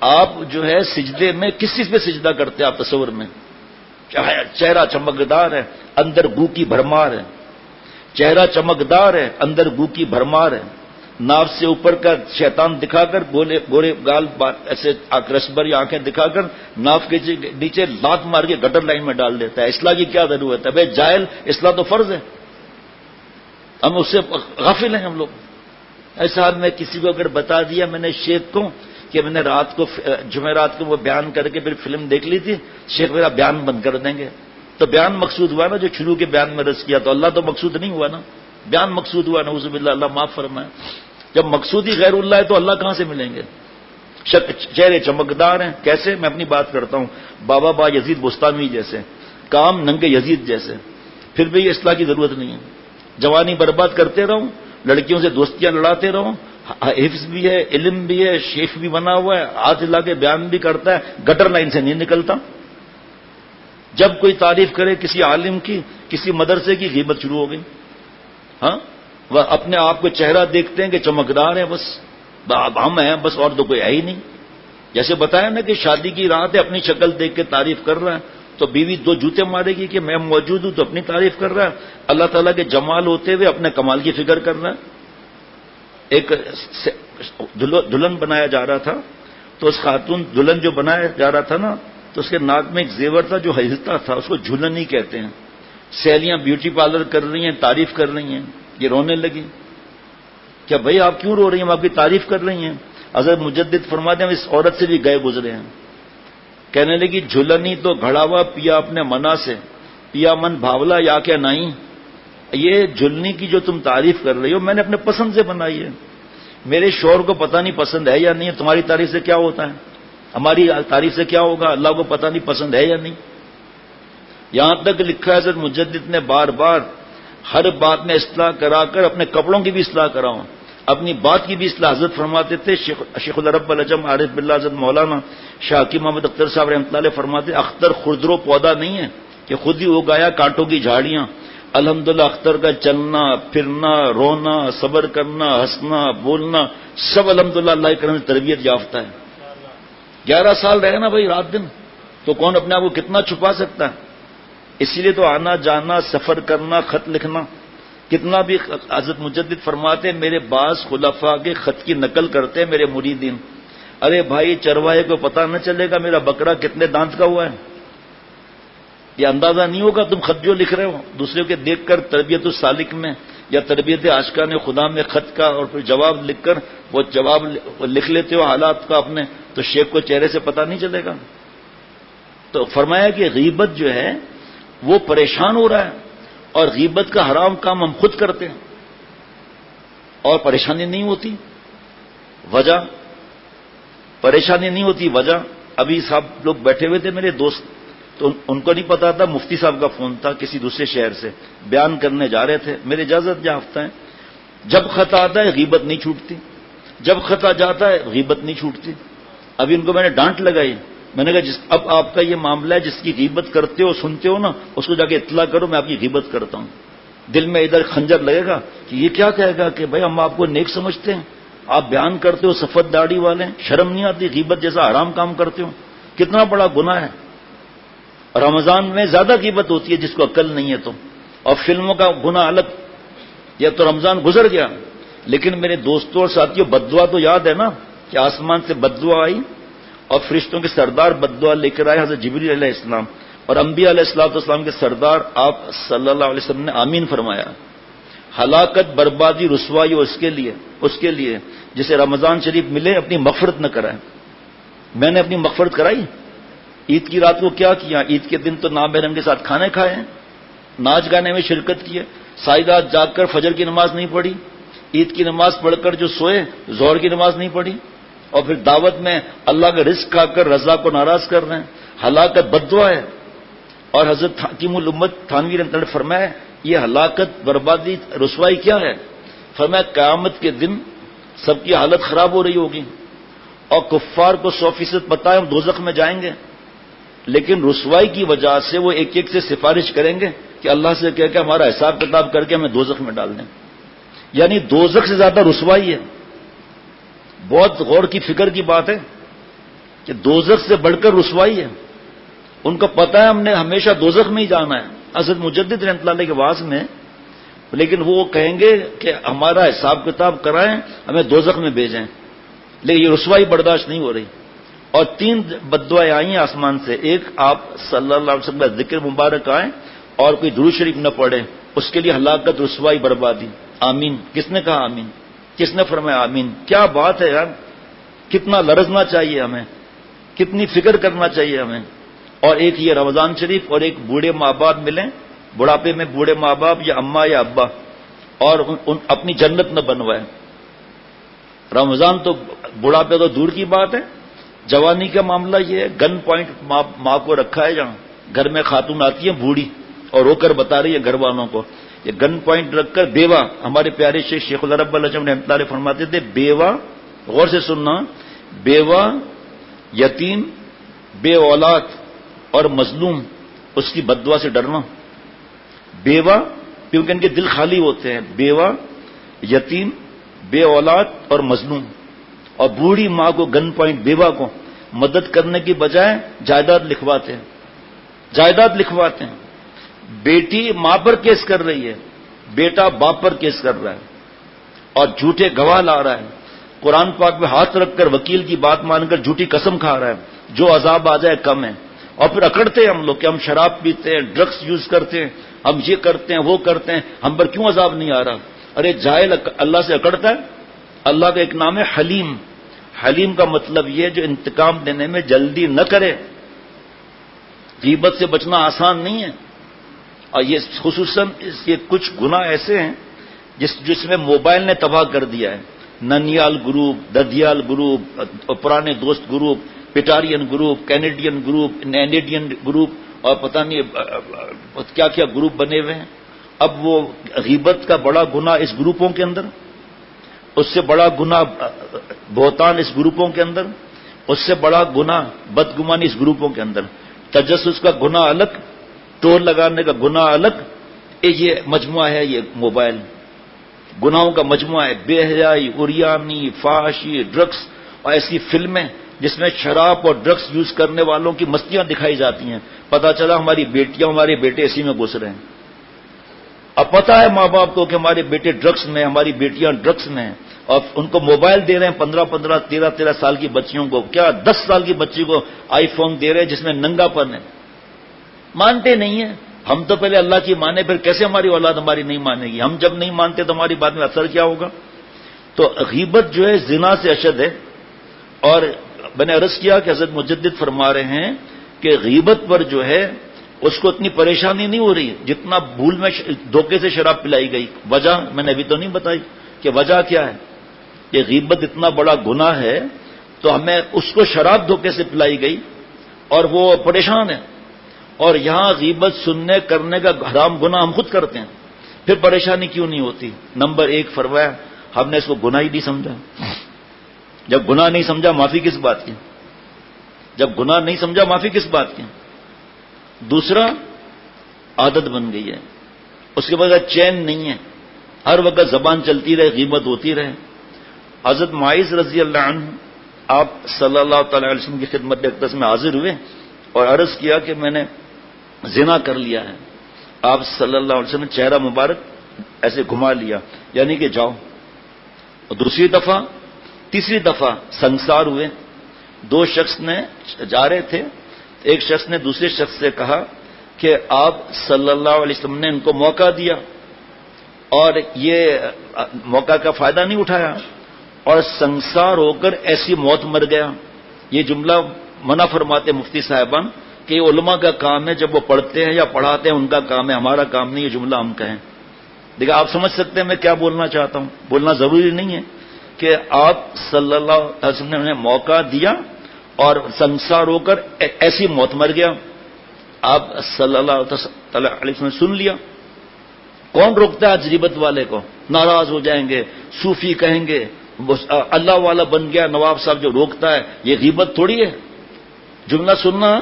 آپ جو ہے سجدے میں کس چیز پہ سجدہ کرتے ہیں آپ تصور میں؟ چہرہ چمکدار ہے، اندر گو کی بھرمار ہے. چہرہ چمکدار ہے، اندر گو کی بھرمار ہے. ناف سے اوپر کا شیطان دکھا کر گورے گال ایسے رسبر یا آنکھیں دکھا کر ناف کے نیچے لات مار کے گٹر لائن میں ڈال دیتا ہے. اصلاح کی کیا ضرورت ہے؟ بھائی جاہل، اصلاح تو فرض ہے، ہم اس سے غافل ہیں ہم لوگ. ایسا میں کسی کو اگر بتا دیا میں نے شیخ کو کہ میں نے رات کو جمعرات کو وہ بیان کر کے پھر فلم دیکھ لی تھی، شیخ میرا بیان بند کر دیں گے. تو بیان مقصود ہوا نا جو شروع کے بیان میں رس کیا، تو اللہ تو مقصود نہیں ہوا نا، بیان مقصود ہوا. نعوذ باللہ، اللہ معاف فرمائے. جب مقصود ہی غیر اللہ ہے تو اللہ کہاں سے ملیں گے؟ چہرے چمکدار ہیں، کیسے؟ میں اپنی بات کرتا ہوں، بابا با یزید بستانی جیسے، کام ننگے یزید جیسے. پھر بھی یہ اصلاح کی ضرورت نہیں ہے. جوانی برباد کرتے رہو، لڑکیوں سے دوستیاں لڑاتے رہو، حفظ بھی ہے، علم بھی ہے، شیخ بھی بنا ہوا ہے، ہاتھ ہلا کے بیان بھی کرتا ہے، گٹر لائن سے نہیں نکلتا. جب کوئی تعریف کرے کسی عالم کی، کسی مدرسے کی، غیبت شروع ہو گئی. ہاں، وہ اپنے آپ کو چہرہ دیکھتے ہیں کہ چمکدار ہے، بس ہم ہیں بس، اور تو کوئی ہے ہی نہیں. جیسے بتایا نا کہ شادی کی رات ہے، اپنی شکل دیکھ کے تعریف کر رہا ہے، تو بیوی دو جوتے مارے گی کہ میں موجود ہوں تو اپنی تعریف کر رہا ہے. اللہ تعالیٰ کے جمال ہوتے ہوئے اپنے کمال کی فکر کر رہا ہے. ایک دلہن بنایا جا رہا تھا، تو اس خاتون دلہن جو بنایا جا رہا تھا نا، تو اس کے ناک میں ایک زیور تھا جو ہلتا تھا، اس کو جھلن ہی کہتے ہیں. سہیلیاں بیوٹی پارلر کر رہی ہیں، تعریف کر رہی ہیں، یہ رونے لگی. کیا بھائی آپ کیوں رو رہی ہیں؟ ہم آپ کی تعریف کر رہی ہیں. حضرت مجدد فرماتے ہیں اس عورت سے بھی گئے گزرے ہیں. کہنے لگی جھلنی تو گھڑاوا پیا اپنے منا سے، پیا من بھاولا یا کیا نہیں. یہ جھلنی کی جو تم تعریف کر رہی ہو میں نے اپنے پسند سے بنائی ہے. میرے شوہر کو پتہ نہیں پسند ہے یا نہیں ہے، تمہاری تعریف سے کیا ہوتا ہے؟ ہماری تعریف سے کیا ہوگا؟ اللہ کو پتہ نہیں پسند ہے یا نہیں. یہاں تک لکھا ہے حضرت مجدد نے بار بار ہر بات میں اصلاح کرا کر اپنے کپڑوں کی بھی اصلاح کراؤں، اپنی بات کی بھی اصلاح. حضرت فرماتے تھے، شیخ العرب العجم عارف باللہ حضرت مولانا شاہ حکیم محمد اختر صاحب رحمۃ اللہ علیہ فرماتے، اختر خردرو پودا نہیں ہے کہ خود ہی اگایا کانٹوں کی جھاڑیاں. الحمدللہ اختر کا چلنا پھرنا، رونا، صبر کرنا، ہنسنا، بولنا، سب الحمدللہ اللہ کے کرم سے تربیت یافتہ ہے. 11 سال رہے نا بھائی رات دن، تو کون اپنے آپ کو کتنا چھپا سکتا ہے؟ اسی لیے تو آنا جانا، سفر کرنا، خط لکھنا، کتنا بھی. حضرت مجدد فرماتے میرے بعض خلفاء کے خط کی نقل کرتے میرے مریدین. ارے بھائی چرواہے کو پتہ نہ چلے گا میرا بکرا کتنے دانت کا ہوا ہے، یہ اندازہ نہیں ہوگا. تم خط جو لکھ رہے ہو دوسرے کے دیکھ کر تربیت السالک میں یا تربیت عاشقان خدا میں خط کا اور پھر جواب لکھ کر وہ جواب لکھ لیتے ہو حالات کا اپنے، تو شیخ کو چہرے سے پتہ نہیں چلے گا. تو فرمایا کہ غیبت جو ہے وہ پریشان ہو رہا ہے، اور غیبت کا حرام کام ہم خود کرتے ہیں اور پریشانی نہیں ہوتی. وجہ پریشانی نہیں ہوتی. وجہ ابھی صاحب لوگ بیٹھے ہوئے تھے میرے دوست، تو ان کو نہیں پتا تھا، مفتی صاحب کا فون تھا کسی دوسرے شہر سے، بیان کرنے جا رہے تھے. میرے اجازت یافتہ ہیں، جب خط آتا ہے غیبت نہیں چھوٹتی، جب خط آ جاتا ہے غیبت نہیں چھوٹتی. ابھی ان کو میں نے ڈانٹ لگائی، میں نے کہا اب آپ کا یہ معاملہ ہے، جس کی غیبت کرتے ہو سنتے ہو نا، اس کو جا کے اطلاع کرو میں آپ کی غیبت کرتا ہوں. دل میں ادھر خنجر لگے گا کہ یہ کیا کہے گا کہ بھائی ہم آپ کو نیک سمجھتے ہیں، آپ بیان کرتے ہو سفید داڑھی والے، شرم نہیں آتی؟ غیبت جیسا حرام کام کرتے ہو، کتنا بڑا گناہ ہے. رمضان میں زیادہ غیبت ہوتی ہے جس کو عقل نہیں ہے تو، اور فلموں کا گناہ الگ. یا تو رمضان گزر گیا، لیکن میرے دوستوں اور ساتھیوں بددعا تو یاد ہے نا کہ آسمان سے بددعا آئی اور فرشتوں کے سردار بددعا لے کر آئے حضرت جبریل علیہ السلام، اور انبیاء علیہ السلام کے سردار آپ صلی اللہ علیہ وسلم نے آمین فرمایا. ہلاکت بربادی رسوائی اس کے لیے جسے رمضان شریف ملے اپنی مغفرت نہ کرائے. میں نے اپنی مغفرت کرائی، عید کی رات کو کیا کیا؟ عید کے دن تو نامحرم کے ساتھ کھانے کھائے ہیں، ناچ گانے میں شرکت کی ہے، ساری رات جاگ کر فجر کی نماز نہیں پڑھی، عید کی نماز پڑھ کر جو سوئے ظہر کی نماز نہیں پڑھی، اور پھر دعوت میں اللہ کا رزق کھا کر رضا کو ناراض کر رہے ہیں، ہلاکت بددعا ہے۔ اور حضرت حکیم الامت تھانوی رحمۃ اللہ نے فرمایا یہ ہلاکت بربادی رسوائی کیا ہے؟ فرمایا قیامت کے دن سب کی حالت خراب ہو رہی ہوگی اور کفار کو 100% پتہ ہے ہم دوزخ میں جائیں گے، لیکن رسوائی کی وجہ سے وہ ایک ایک سے سفارش کریں گے کہ اللہ سے کہہ کے ہمارا حساب کتاب کر کے ہمیں دوزخ میں ڈال دیں، یعنی دوزخ سے زیادہ رسوائی ہے۔ بہت غور کی فکر کی بات ہے کہ دوزخ سے بڑھ کر رسوائی ہے۔ ان کو پتہ ہے ہم نے ہمیشہ دوزخ میں ہی جانا ہے، حضرت مجدد رحمۃ اللہ علیہ کے واعظ میں، لیکن وہ کہیں گے کہ ہمارا حساب کتاب کرائیں ہمیں دوزخ میں بھیجیں، لیکن یہ رسوائی برداشت نہیں ہو رہی۔ اور 3 بددعائیں آئی ہیں آسمان سے، ایک آپ صلی اللہ علیہ وسلم کا ذکر مبارک آئے اور کوئی درود شریف نہ پڑھے، اس کے لیے ہلاکت رسوائی بربادی۔ آمین کس نے کہا؟ آمین کس نے فرمایا؟ آمین۔ کیا بات ہے یار، کتنا لرزنا چاہیے ہمیں، کتنی فکر کرنا چاہیے ہمیں۔ اور ایک یہ رمضان شریف اور ایک بوڑھے ماں باپ ملیں، بڑھاپے میں بوڑھے ماں باپ یا اماں یا ابا، اور اپنی جنت نہ بنوائے۔ رمضان تو بڑھاپے تو دور کی بات ہے، جوانی کا معاملہ یہ ہے، گن پوائنٹ ماں کو رکھا ہے، جہاں گھر میں خاتون آتی ہے بوڑھی اور رو کر بتا رہی ہے گھر والوں کو، یہ گن پوائنٹ رکھ کر بیوہ، ہمارے پیارے شیخ العرب العجم رحمۃ اللہ علیہ فرماتے تھے بیوہ، غور سے سننا، بیوہ، یتیم، بے اولاد اور مظلوم، اس کی بددعا سے ڈرنا۔ بیوہ کیونکہ ان کے دل خالی ہوتے ہیں، بیوہ، یتیم، بے اولاد اور مظلوم، اور بوڑھی ماں کو گن پوائنٹ بیوہ کو مدد کرنے کی بجائے جائیداد لکھواتے ہیں، جائیداد لکھواتے ہیں۔ بیٹی ماں پر کیس کر رہی ہے، بیٹا باپ پر کیس کر رہا ہے اور جھوٹے گواہ لا رہا ہے، قرآن پاک میں ہاتھ رکھ کر وکیل کی بات مان کر جھوٹی قسم کھا رہا ہے، جو عذاب آ جائے کم ہے۔ اور پھر اکڑتے ہیں ہم لوگ کہ ہم شراب پیتے ہیں، ڈرگس یوز کرتے ہیں، ہم یہ کرتے ہیں وہ کرتے ہیں، ہم پر کیوں عذاب نہیں آ رہا؟ ارے جاہل اللہ سے اکڑتا ہے۔ اللہ کا ایک نام ہے حلیم، حلیم کا مطلب یہ جو انتقام دینے میں جلدی نہ کرے۔ غیبت سے بچنا آسان نہیں ہے، اور یہ خصوصاً یہ کچھ گناہ ایسے ہیں جس میں موبائل نے تباہ کر دیا ہے۔ ننیال گروپ، ددیال گروپ، پرانے دوست گروپ، پیٹارین گروپ، کینیڈین گروپ، نینیڈین گروپ، اور پتہ نہیں کیا کیا گروپ بنے ہوئے ہیں۔ اب وہ غیبت کا بڑا گناہ اس گروپوں کے اندر، اس سے بڑا گناہ بہتان اس گروپوں کے اندر، اس سے بڑا گناہ بدگمانی اس گروپوں کے اندر، تجسس کا گناہ الگ، ٹول لگانے کا گناہ الگ، یہ مجموعہ ہے، یہ موبائل گناہوں کا مجموعہ ہے۔ بے حیائی، اریانی، فحاشی، ڈرگس، اور ایسی فلمیں جس میں شراب اور ڈرگس یوز کرنے والوں کی مستیاں دکھائی جاتی ہیں، پتہ چلا ہماری بیٹیاں ہمارے بیٹے اسی میں گھس رہے ہیں۔ اب پتہ ہے ماں باپ کو کہ ہمارے بیٹے ڈرگس میں، ہماری بیٹیاں ڈرگس میں ہیں، اور ان کو موبائل دے رہے ہیں 15 13 سال کی بچیوں کو، کیا 10 سال کی بچی کو آئی فون دے رہے ہیں جس میں ننگا پن ہے۔ مانتے نہیں ہیں ہم تو، پہلے اللہ کی مانے پھر کیسے ہماری اولاد ہماری نہیں مانے گی؟ ہم جب نہیں مانتے تو ہماری بات میں اثر کیا ہوگا؟ تو غیبت جو ہے زنا سے اشد ہے۔ اور میں نے عرض کیا کہ حضرت مجدد فرما رہے ہیں کہ غیبت پر جو ہے اس کو اتنی پریشانی نہیں ہو رہی جتنا بھول میں دھوکے سے شراب پلائی گئی۔ وجہ میں نے ابھی تو نہیں بتائی کہ وجہ کیا ہے۔ یہ غیبت اتنا بڑا گناہ ہے تو ہمیں اس کو شراب دھوکے سے پلائی گئی اور وہ پریشان ہے، اور یہاں غیبت سننے کرنے کا حرام گناہ ہم خود کرتے ہیں، پھر پریشانی کیوں نہیں ہوتی؟ نمبر 1 فرمایا ہم نے اس کو گناہ ہی نہیں سمجھا۔ جب گناہ نہیں سمجھا معافی کس بات کی؟ جب گناہ نہیں سمجھا معافی کس بات کی؟ دوسرا عادت بن گئی ہے، اس کے بعد چین نہیں ہے، ہر وقت زبان چلتی رہے، غیبت ہوتی رہے۔ حضرت معاذ رضی اللہ عنہ آپ صلی اللہ تعالی علیہ وسلم کی خدمت اقدس میں حاضر ہوئے اور عرض کیا کہ میں نے زنا کر لیا ہے۔ آپ صلی اللہ علیہ وسلم نے چہرہ مبارک ایسے گھما لیا، یعنی کہ جاؤ۔ اور دوسری دفعہ، تیسری دفعہ سنگسار ہوئے، 2 شخص نے جا رہے تھے، ایک شخص نے دوسرے شخص سے کہا کہ آپ صلی اللہ علیہ وسلم نے ان کو موقع دیا اور یہ موقع کا فائدہ نہیں اٹھایا اور سنگسار ہو کر ایسی موت مر گیا۔ یہ جملہ منع فرماتے مفتی صاحبان کہ یہ علماء کا کام ہے، جب وہ پڑھتے ہیں یا پڑھاتے ہیں ان کا کام ہے، ہمارا کام نہیں، یہ جملہ ہم کہیں. دیکھیں آپ سمجھ سکتے ہیں میں کیا بولنا چاہتا ہوں. بولنا ضروری نہیں ہے کہ آپ صلی اللہ علیہ وسلم نے موقع دیا اور سنسار ہو کر ایسی موت مر گیا. آپ صلی اللہ علیہ وسلم نے سن لیا. کون روکتا ہے آج غیبت والے کو؟ ناراض ہو جائیں گے، صوفی کہیں گے اللہ والا بن گیا نواب صاحب جو روکتا ہے. یہ غیبت تھوڑی ہے جملہ سننا،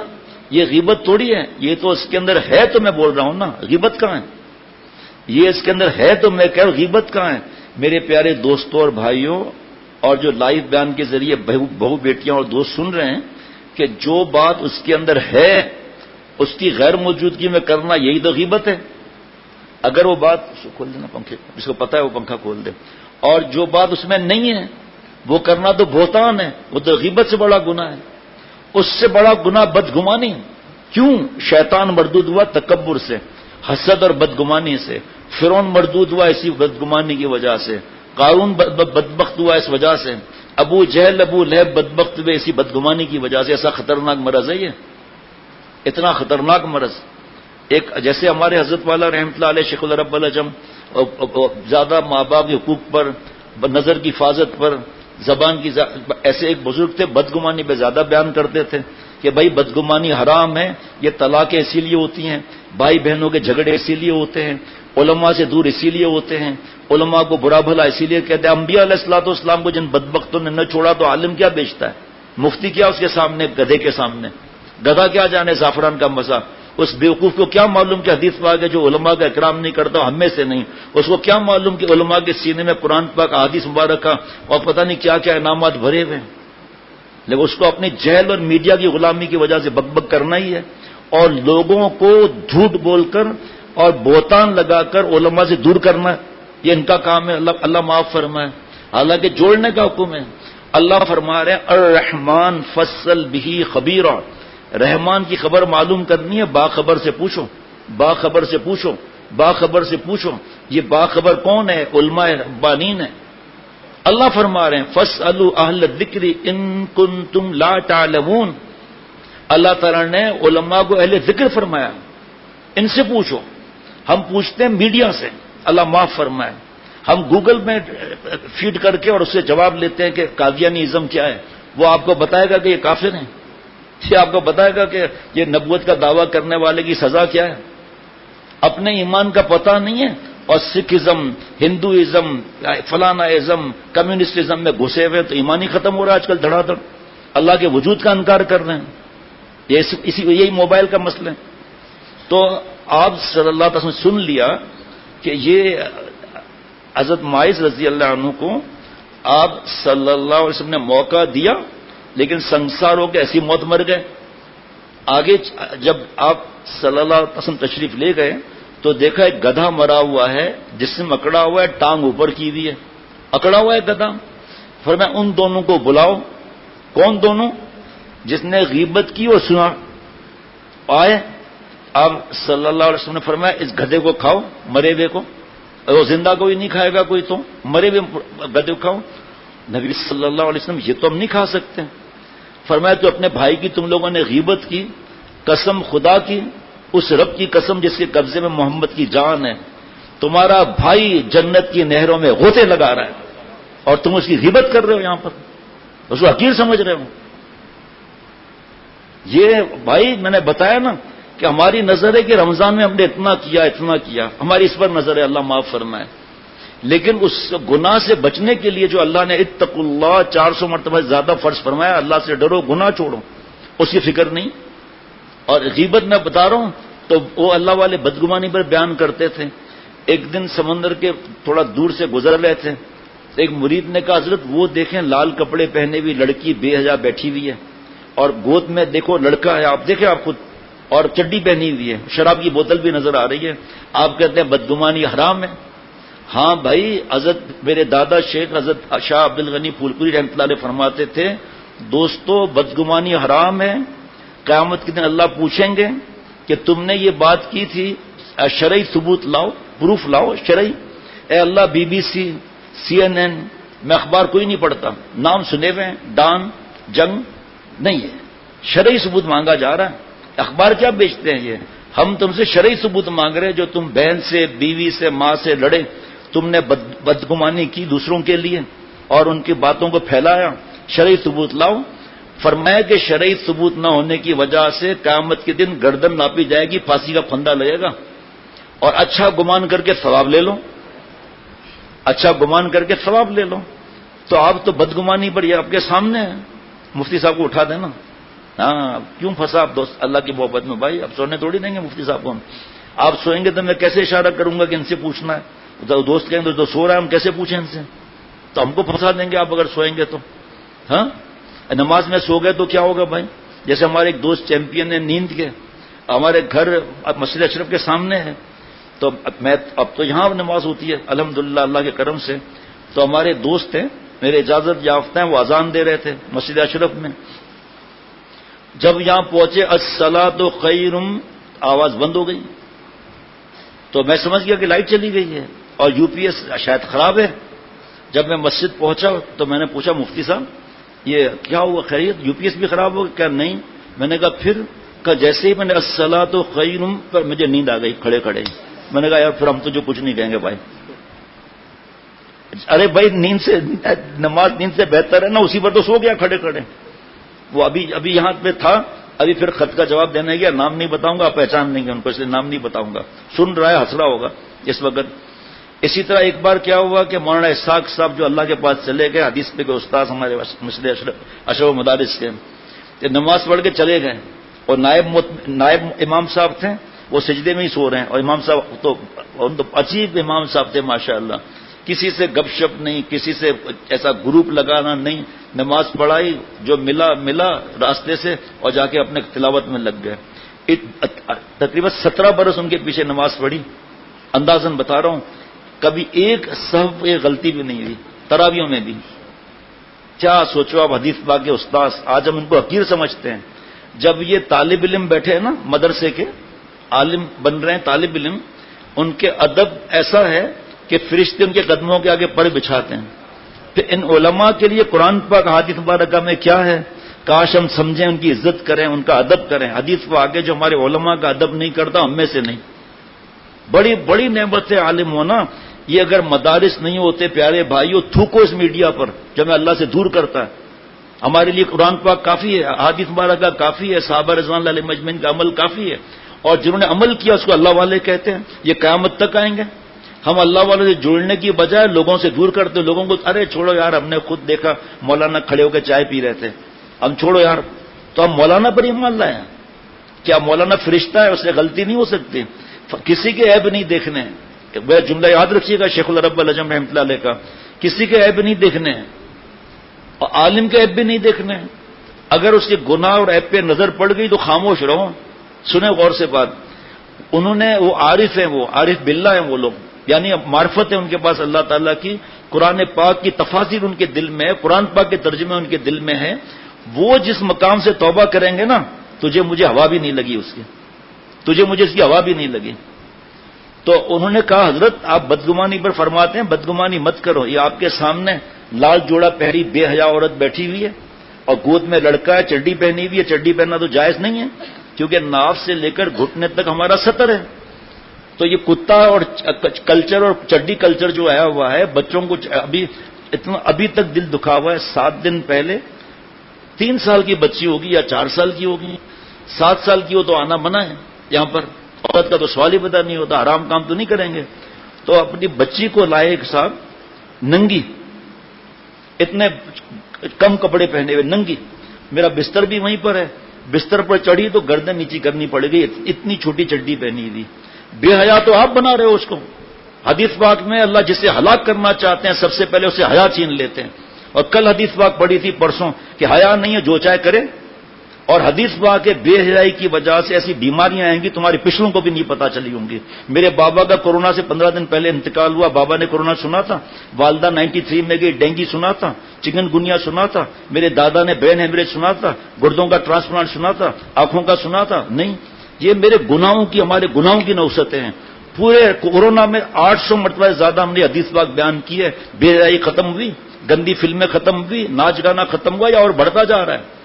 یہ غیبت تھوڑی ہے. یہ تو اس کے اندر ہے تو میں بول رہا ہوں نا. غیبت کہاں ہے؟ یہ اس کے اندر ہے تو میں کہہ رہا ہوں غیبت کہاں ہے؟ میرے پیارے دوستوں اور بھائیوں اور جو لائیو بیان کے ذریعے بہو بیٹیاں اور دوست سن رہے ہیں کہ جو بات اس کے اندر ہے اس کی غیر موجودگی میں کرنا یہی تو غیبت ہے. اگر وہ بات کھول دینا پنکھے، جس کو پتا ہے وہ پنکھا کھول دے. اور جو بات اس میں نہیں ہے وہ کرنا تو بہتان ہے، وہ تو غیبت سے بڑا گناہ ہے. اس سے بڑا گناہ بدگمانی. کیوں؟ شیطان مردود ہوا تکبر سے، حسد اور بدگمانی سے. فرعون مردود ہوا اسی بدگمانی کی وجہ سے. قارون بدبخت ہوا اس وجہ سے. ابو جہل ابو لہب بدبخت ہوئے اسی بدگمانی کی وجہ سے. ایسا خطرناک مرض ہے یہ، اتنا خطرناک مرض. ایک جیسے ہمارے حضرت والا رحمۃ اللہ علیہ شیخ العرب العجم زیادہ ماں باپ کے حقوق پر، نظر کی حفاظت پر، زبان کی ایسے ایک بزرگ تھے بدگمانی پہ زیادہ بیان کرتے تھے کہ بھائی بدگمانی حرام ہے. یہ طلاقیں اسی لیے ہوتی ہیں، بھائی بہنوں کے جھگڑے اسی لیے ہوتے ہیں، علماء سے دور اسی لیے ہوتے ہیں، علماء کو برا بھلا اسی لیے کہتے ہیں. انبیاء علیہ الصلوۃ والسلام کو جن بدبختوں نے نہ چھوڑا تو عالم کیا بیچتا ہے؟ مفتی کیا اس کے سامنے، گدھے کے سامنے. گدھا کیا جانے زعفران کا مزہ. اس بیوقوف کو کیا معلوم کہ حدیث پاک ہے جو علماء کا اکرام نہیں کرتا ہم میں سے نہیں. اس کو کیا معلوم کہ علماء کے سینے میں قرآن پاک احادیث مبارکہ اور پتہ نہیں کیا کیا انعامات بھرے ہوئے ہیں. لیکن اس کو اپنی جہل اور میڈیا کی غلامی کی وجہ سے بک بک کرنا ہی ہے اور لوگوں کو جھوٹ بول کر اور بہتان لگا کر علماء سے دور کرنا. یہ ان کا کام ہے. اللہ معاف فرمائے. حالانکہ جوڑنے کا حکم ہے. اللہ فرما رہے ہیں الرحمن فصل بھی خبیرا. رحمان کی خبر معلوم کرنی ہے باخبر سے پوچھو، باخبر سے پوچھو، باخبر سے پوچھو. یہ باخبر کون ہے؟ علماء ربانین ہے. اللہ فرما رہے ہیں فاسألوا اہل الذکر ان کنتم لا تعلمون. اللہ تعالیٰ نے علماء کو اہل ذکر فرمایا، ان سے پوچھو. ہم پوچھتے ہیں میڈیا سے، اللہ معاف فرمائے. ہم گوگل میں فیڈ کر کے اور اس سے جواب لیتے ہیں کہ قادیانی ازم کیا ہے. وہ آپ کو بتائے گا کہ یہ کافر ہیں، یہ آپ کو بتائے گا کہ یہ نبوت کا دعویٰ کرنے والے کی سزا کیا ہے. اپنے ایمان کا پتہ نہیں ہے اور سکھ ازم، ہندوازم، فلانا ازم، کمیونسٹ ازم میں گھسے ہوئے تو ایمان ہی ختم ہو رہا ہے آج کل دھڑا دھڑ. اللہ کے وجود کا انکار کر رہے ہیں. یہی موبائل کا مسئلہ ہے. تو آپ صلی اللہ علیہ وسلم سن لیا کہ یہ حضرت معاذ رضی اللہ عنہ کو آپ صلی اللہ علیہ وسلم نے موقع دیا لیکن سنسار ہو کے ایسی موت مر گئے. آگے جب آپ صلی اللہ علیہ وسلم تشریف لے گئے تو دیکھا ایک گدھا مرا ہوا ہے جس میں اکڑا ہوا ہے، ٹانگ اوپر کی ہوئی ہے، اکڑا ہوا ہے گدھا. فرمایا ان دونوں کو بلاؤ. کون دونوں؟ جس نے غیبت کی اور سنا. آئے آپ صلی اللہ علیہ وسلم نے فرمایا اس گدھے کو کھاؤ، مرے ہوئے کو. وہ زندہ کوئی نہیں کھائے گا کوئی، تو مرے ہوئے گدھے کو کھاؤ. نبی صلی اللہ علیہ وسلم یہ تو ہم نہیں کھا سکتے. فرمایا تو اپنے بھائی کی تم لوگوں نے غیبت کی، قسم خدا کی، اس رب کی قسم جس کے قبضے میں محمد کی جان ہے، تمہارا بھائی جنت کی نہروں میں غوطے لگا رہا ہے اور تم اس کی غیبت کر رہے ہو، یہاں پر اس کو حقیر سمجھ رہے ہو. یہ بھائی میں نے بتایا نا کہ ہماری نظر ہے کہ رمضان میں ہم نے اتنا کیا، ہماری اس پر نظر ہے، اللہ معاف فرمائے. لیکن اس گناہ سے بچنے کے لیے جو اللہ نے اتقوا اللہ 400 مرتبہ زیادہ فرض فرمایا، اللہ سے ڈرو، گناہ چھوڑو، اس کی فکر نہیں. اور غیبت میں بتا رہا ہوں تو وہ اللہ والے بدگمانی پر بیان کرتے تھے. ایک دن سمندر کے تھوڑا دور سے گزر رہے تھے، ایک مرید نے کہا حضرت وہ دیکھیں لال کپڑے پہنے ہوئی لڑکی بے حجا بیٹھی ہوئی ہے اور گود میں دیکھو لڑکا ہے، آپ دیکھیں آپ خود، اور چڈی پہنی ہوئی ہے، شراب کی بوتل بھی نظر آ رہی ہے. آپ کہتے ہیں بدگمانی حرام ہے. ہاں بھائی، حضرت میرے دادا شیخ حضرت شاہ عبد الغنی پھولپوری رحمۃ اللہ علیہ فرماتے تھے دوستو بدگمانی حرام ہے. قیامت کے دن اللہ پوچھیں گے کہ تم نے یہ بات کی تھی، شرعی ثبوت لاؤ، پروف لاؤ شرعی. اے اللہ BBC CNN میں اخبار کوئی نہیں پڑھتا، نام سنے ہوئے ہیں، ڈان جنگ نہیں ہے، شرعی ثبوت مانگا جا رہا ہے. اخبار کیا بیچتے ہیں یہ؟ ہم تم سے شرعی ثبوت مانگ رہے ہیں. جو تم بہن سے، بیوی سے، ماں سے لڑے، تم نے بدگمانی کی دوسروں کے لیے اور ان کی باتوں کو پھیلایا، شرعی ثبوت لاؤ. فرمایا کہ شرعی ثبوت نہ ہونے کی وجہ سے قیامت کے دن گردن ناپی جائے گی، پھانسی کا پھندا لگے گا. اور اچھا گمان کر کے ثواب لے لو، اچھا گمان کر کے ثواب لے لو. تو آپ تو بدگمانی پر یہ آپ کے سامنے ہے. مفتی صاحب کو اٹھا دینا. ہاں کیوں پھنسا آپ دوست اللہ کی محبت میں؟ بھائی اب سونے تھوڑی دیں گے مفتی صاحب کو ہم. آپ سوئیں گے تو میں کیسے اشارہ کروں گا کہ ان سے پوچھنا ہے؟ دوست کہیں گے تو سو رہا ہے، ہم کیسے پوچھیں ان سے؟ تو ہم کو پھنسا دیں گے آپ اگر سوئیں گے تو. ہاں نماز میں سو گئے تو کیا ہوگا بھائی؟ جیسے ہمارے ایک دوست چیمپئن ہے نیند کے، ہمارے گھر مسجد اشرف کے سامنے ہے. تو اب تو یہاں نماز ہوتی ہے الحمدللہ اللہ کے کرم سے. تو ہمارے دوست ہیں میرے اجازت یافتہ ہیں، وہ اذان دے رہے تھے مسجد اشرف میں. جب یہاں پہنچے الصلاۃ خیر، آواز بند ہو گئی. تو میں سمجھ گیا کہ لائٹ چلی گئی ہے اور یو پی ایس شاید خراب ہے. جب میں مسجد پہنچا تو میں نے پوچھا مفتی صاحب یہ کیا ہوا، خیریت؟ یو پی ایس بھی خراب ہو گیا کیا؟ نہیں. میں نے کہا پھر؟ کہ جیسے ہی میں نے الصلاۃ خیر پر مجھے نیند آ گئی کھڑے کھڑے. میں نے کہا یار پھر ہم تو جو کچھ نہیں کہیں گے بھائی. ارے بھائی نیند سے نماز نیند سے بہتر ہے نا، اسی پر تو سو گیا کھڑے کھڑے. وہ ابھی یہاں پہ تھا، ابھی پھر خط کا جواب دینے گیا. نام نہیں بتاؤں گا، پہچان نہیں گے ان کو، اس لیے نام نہیں بتاؤں گا. سن رہا ہے، ہنس رہا ہوگا اس وقت. اسی طرح ایک بار کیا ہوا کہ مولانا اسحاق صاحب جو اللہ کے پاس چلے گئے، حدیث پہ کے استاد ہمارے مسجد اشرف مدارس کے، نماز پڑھ کے چلے گئے اور نائب امام صاحب تھے، وہ سجدے میں ہی سو رہے ہیں. اور امام صاحب تو عجیب امام صاحب تھے ماشاءاللہ. کسی سے گپ شپ نہیں، کسی سے ایسا گروپ لگانا نہیں. نماز پڑھائی، جو ملا راستے سے، اور جا کے اپنے تلاوت میں لگ گئے. تقریباً 17 برس ان کے پیچھے نماز پڑھی. اندازاً بتا رہا ہوں، کبھی ایک صحف ایک غلطی بھی نہیں ہوئی تراویوں میں بھی. کیا سوچو آپ، حدیث پاک کے استاذ، آج ہم ان کو حقیر سمجھتے ہیں. جب یہ طالب علم بیٹھے ہیں نا، مدرسے کے عالم بن رہے ہیں طالب علم، ان کے ادب ایسا ہے کہ فرشتے ان کے قدموں کے آگے پر بچھاتے ہیں. پھر ان علماء کے لیے قرآن پاک حدیث مبارکہ میں کیا ہے، کاش ہم سمجھیں، ان کی عزت کریں، ان کا ادب کریں. حدیث کو آگے جو ہمارے علماء کا ادب نہیں کرتا ہم میں سے نہیں. بڑی بڑی نعمت ہے عالم ہونا. یہ اگر مدارس نہیں ہوتے پیارے بھائیوں، تھوکو اس میڈیا پر جو ہمیں اللہ سے دور کرتا ہے. ہمارے لیے قرآن پاک کافی ہے، حدیث مبارکہ کافی ہے، صحابہ رضوان اللہ علیہم اجمعین کا عمل کافی ہے. اور جنہوں نے عمل کیا اس کو اللہ والے کہتے ہیں. یہ قیامت تک آئیں گے. ہم اللہ والوں سے جڑنے کی بجائے لوگوں سے دور کرتے. لوگوں کو ارے چھوڑو یار، ہم نے خود دیکھا مولانا کھڑے ہو کے چائے پی رہے تھے، ہم چھوڑو یار. تو ہم مولانا پر ایمان لائے ہیں. کیا مولانا فرشتہ ہے؟ اس سے غلطی نہیں ہو سکتی. کسی کے عیب نہیں دیکھنے. وہ جملہ یاد رکھیے گا شیخ العرب العجم رحمۃ اللہ علیہ کا، کسی کے عیب نہیں دیکھنے ہیں اور عالم کے عیب بھی نہیں دیکھنے ہیں. اگر اس کے گناہ اور عیب پہ نظر پڑ گئی تو خاموش رہو. سنیں غور سے بات. انہوں نے، وہ عارف ہیں، وہ عارف باللہ ہیں وہ لوگ، یعنی معرفت ہے ان کے پاس اللہ تعالیٰ کی. قرآن پاک کی تفاسیر ان کے دل میں ہے، قرآن پاک کے ترجمے ان کے دل میں ہے. وہ جس مقام سے توبہ کریں گے نا، تجھے مجھے ہوا بھی نہیں لگی اس کی، تجھے مجھے اس کی ہوا بھی نہیں لگی. تو انہوں نے کہا حضرت آپ بدگمانی پر فرماتے ہیں، بدگمانی مت کرو. یہ آپ کے سامنے لال جوڑا پہری بے حیا عورت بیٹھی ہوئی ہے اور گود میں لڑکا ہے، چڈی پہنی ہوئی ہے. چڈی پہننا تو جائز نہیں ہے کیونکہ ناف سے لے کر گھٹنے تک ہمارا سطر ہے. تو یہ کتا اور کلچر اور چڈی کلچر جو آیا ہوا ہے، بچوں کو ابھی تک دل دکھا ہوا ہے. 7 دن پہلے 3 سال کی بچی ہوگی یا 4 سال کی ہوگی، 7 سال کی ہو تو آنا منع ہے یہاں پر. عورت کا تو سوال ہی پتا نہیں ہوتا، حرام کام تو نہیں کریں گے. تو اپنی بچی کو لائے ایک صاحب ننگی، اتنے کم کپڑے پہنے ہوئے ننگی. میرا بستر بھی وہیں پر ہے، بستر پر چڑھی تو گردن نیچی کرنی پڑ گئی، اتنی چھوٹی چڈی پہنی ہوئی. بے حیا تو آپ بنا رہے ہو اس کو. حدیث پاک میں اللہ جسے ہلاک کرنا چاہتے ہیں سب سے پہلے اسے حیا چھین لیتے ہیں. اور کل حدیث پاک پڑھی تھی پرسوں کہ حیا نہیں ہے جو چاہے کرے. اور حدیث پاک کے بے حیائی کی وجہ سے ایسی بیماریاں آئیں گی تمہاری پچھلوں کو بھی نہیں پتا چلی ہوں گی. میرے بابا کا کورونا سے 15 دن پہلے انتقال ہوا. بابا نے کورونا سنا تھا، والدہ 93 میں گئی، ڈینگی سنا تھا، چکن گنیا سنا تھا. میرے دادا نے برین ہیمریج سنا تھا، گردوں کا ٹرانسپلانٹ سنا تھا، آنکھوں کا سنا تھا. نہیں، یہ میرے گناہوں کی، ہمارے گناہوں کی نوستیں ہیں. پورے کورونا میں 800 مرتبہ زیادہ ہم نے حدیث پاک بیان کی ہے. بے حیائی ختم ہوئی، گندی فلمیں ختم ہوئی، ناچ گانا ختم ہوا یا اور بڑھتا جا رہا ہے.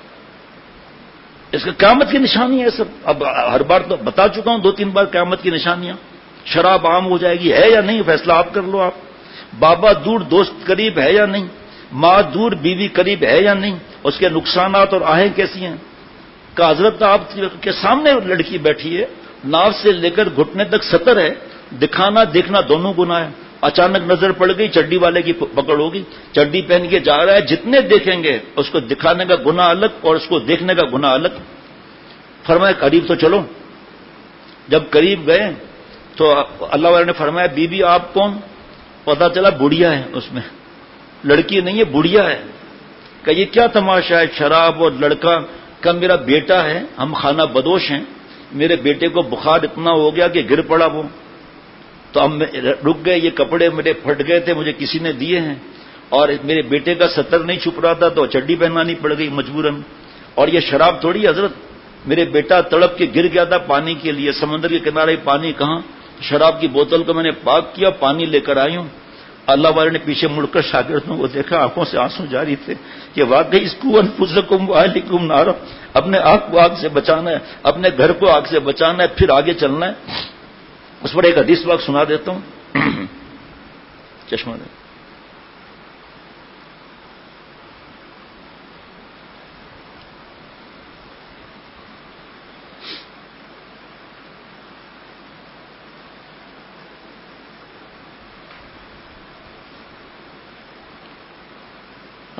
اس کا قیامت کی نشانی ہے سب. اب ہر بار تو بتا چکا ہوں 2-3 بار قیامت کی نشانیاں. شراب عام ہو جائے گی ہے یا نہیں فیصلہ آپ کر لو. آپ بابا دور دوست قریب ہے یا نہیں, ماں دور بیوی قریب ہے یا نہیں, اس کے نقصانات اور آہیں کیسی ہیں. کہ حضرت آپ کے سامنے لڑکی بیٹھی ہے, ناف سے لے کر گھٹنے تک سطر ہے, دکھانا دیکھنا دونوں گناہ ہے. اچانک نظر پڑ گئی, چڈی والے کی پکڑ ہوگی, چڈی پہن کے جا رہا ہے, جتنے دیکھیں گے اس کو دکھانے کا گناہ الگ اور اس کو دیکھنے کا گناہ الگ. فرمایا قریب تو چلو. جب قریب گئے تو اللہ والے نے فرمایا بی بی آپ کون؟ پتا چلا بڑھیا ہے, اس میں لڑکی نہیں ہے بڑھیا ہے. کہ یہ کیا تماشا ہے, شراب اور لڑکا. کہ میرا بیٹا ہے, ہم خانہ بدوش ہیں, میرے بیٹے کو بخار اتنا ہو گیا کہ گر پڑا وہ, تو ہم رک گئے, یہ کپڑے میرے پھٹ گئے تھے, مجھے کسی نے دیے ہیں, اور میرے بیٹے کا ستر نہیں چھپ رہا تھا تو چڈی پہنانی پڑ گئی مجبوراً. اور یہ شراب تھوڑی حضرت, میرے بیٹا تڑپ کے گر گیا تھا پانی کے لیے, سمندر کے کنارے پانی کہاں, شراب کی بوتل کو میں نے پاک کیا, پانی لے کر آئی ہوں. اللہ والے نے پیچھے مڑ کر شاگردوں کو دیکھا, آنکھوں سے آنسو جاری تھے کہ واقعی اس کو انفسکم واہلکم نارا, اپنے آنکھ کو آگ سے بچانا ہے, اپنے گھر کو آگ سے بچانا ہے, پھر آگے چلنا ہے. اس پر ایک حدیث واقعہ سنا دیتا ہوں. چشمہ دے.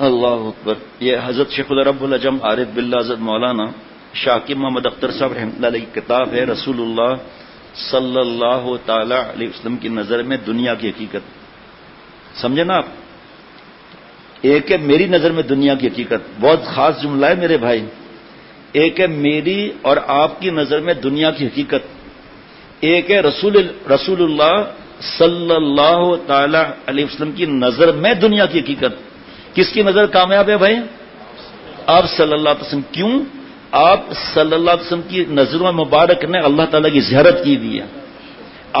اللہ اکبر. یہ حضرت شیخ الرب العجم عارف باللہ حضرت مولانا شاکر محمد اختر صاحب رحمۃ اللہ علیہ کی کتاب ہے رسول اللہ صلی اللہ تعالی علیہ وسلم کی نظر میں دنیا کی حقیقت. سمجھے نا آپ, ایک ہے میری نظر میں دنیا کی حقیقت, بہت خاص جملہ ہے میرے بھائی. ایک ہے میری اور آپ کی نظر میں دنیا کی حقیقت, ایک ہے رسول اللہ صلی اللہ تعالی علیہ وسلم کی نظر میں دنیا کی حقیقت. کس کی نظر کامیاب ہے بھائی؟ آپ صلی اللہ علیہ وسلم. کیوں؟ آپ صلی اللہ علیہ وسلم کی نظروں مبارک نے اللہ تعالیٰ کی زیارت کی ہوئی ہے.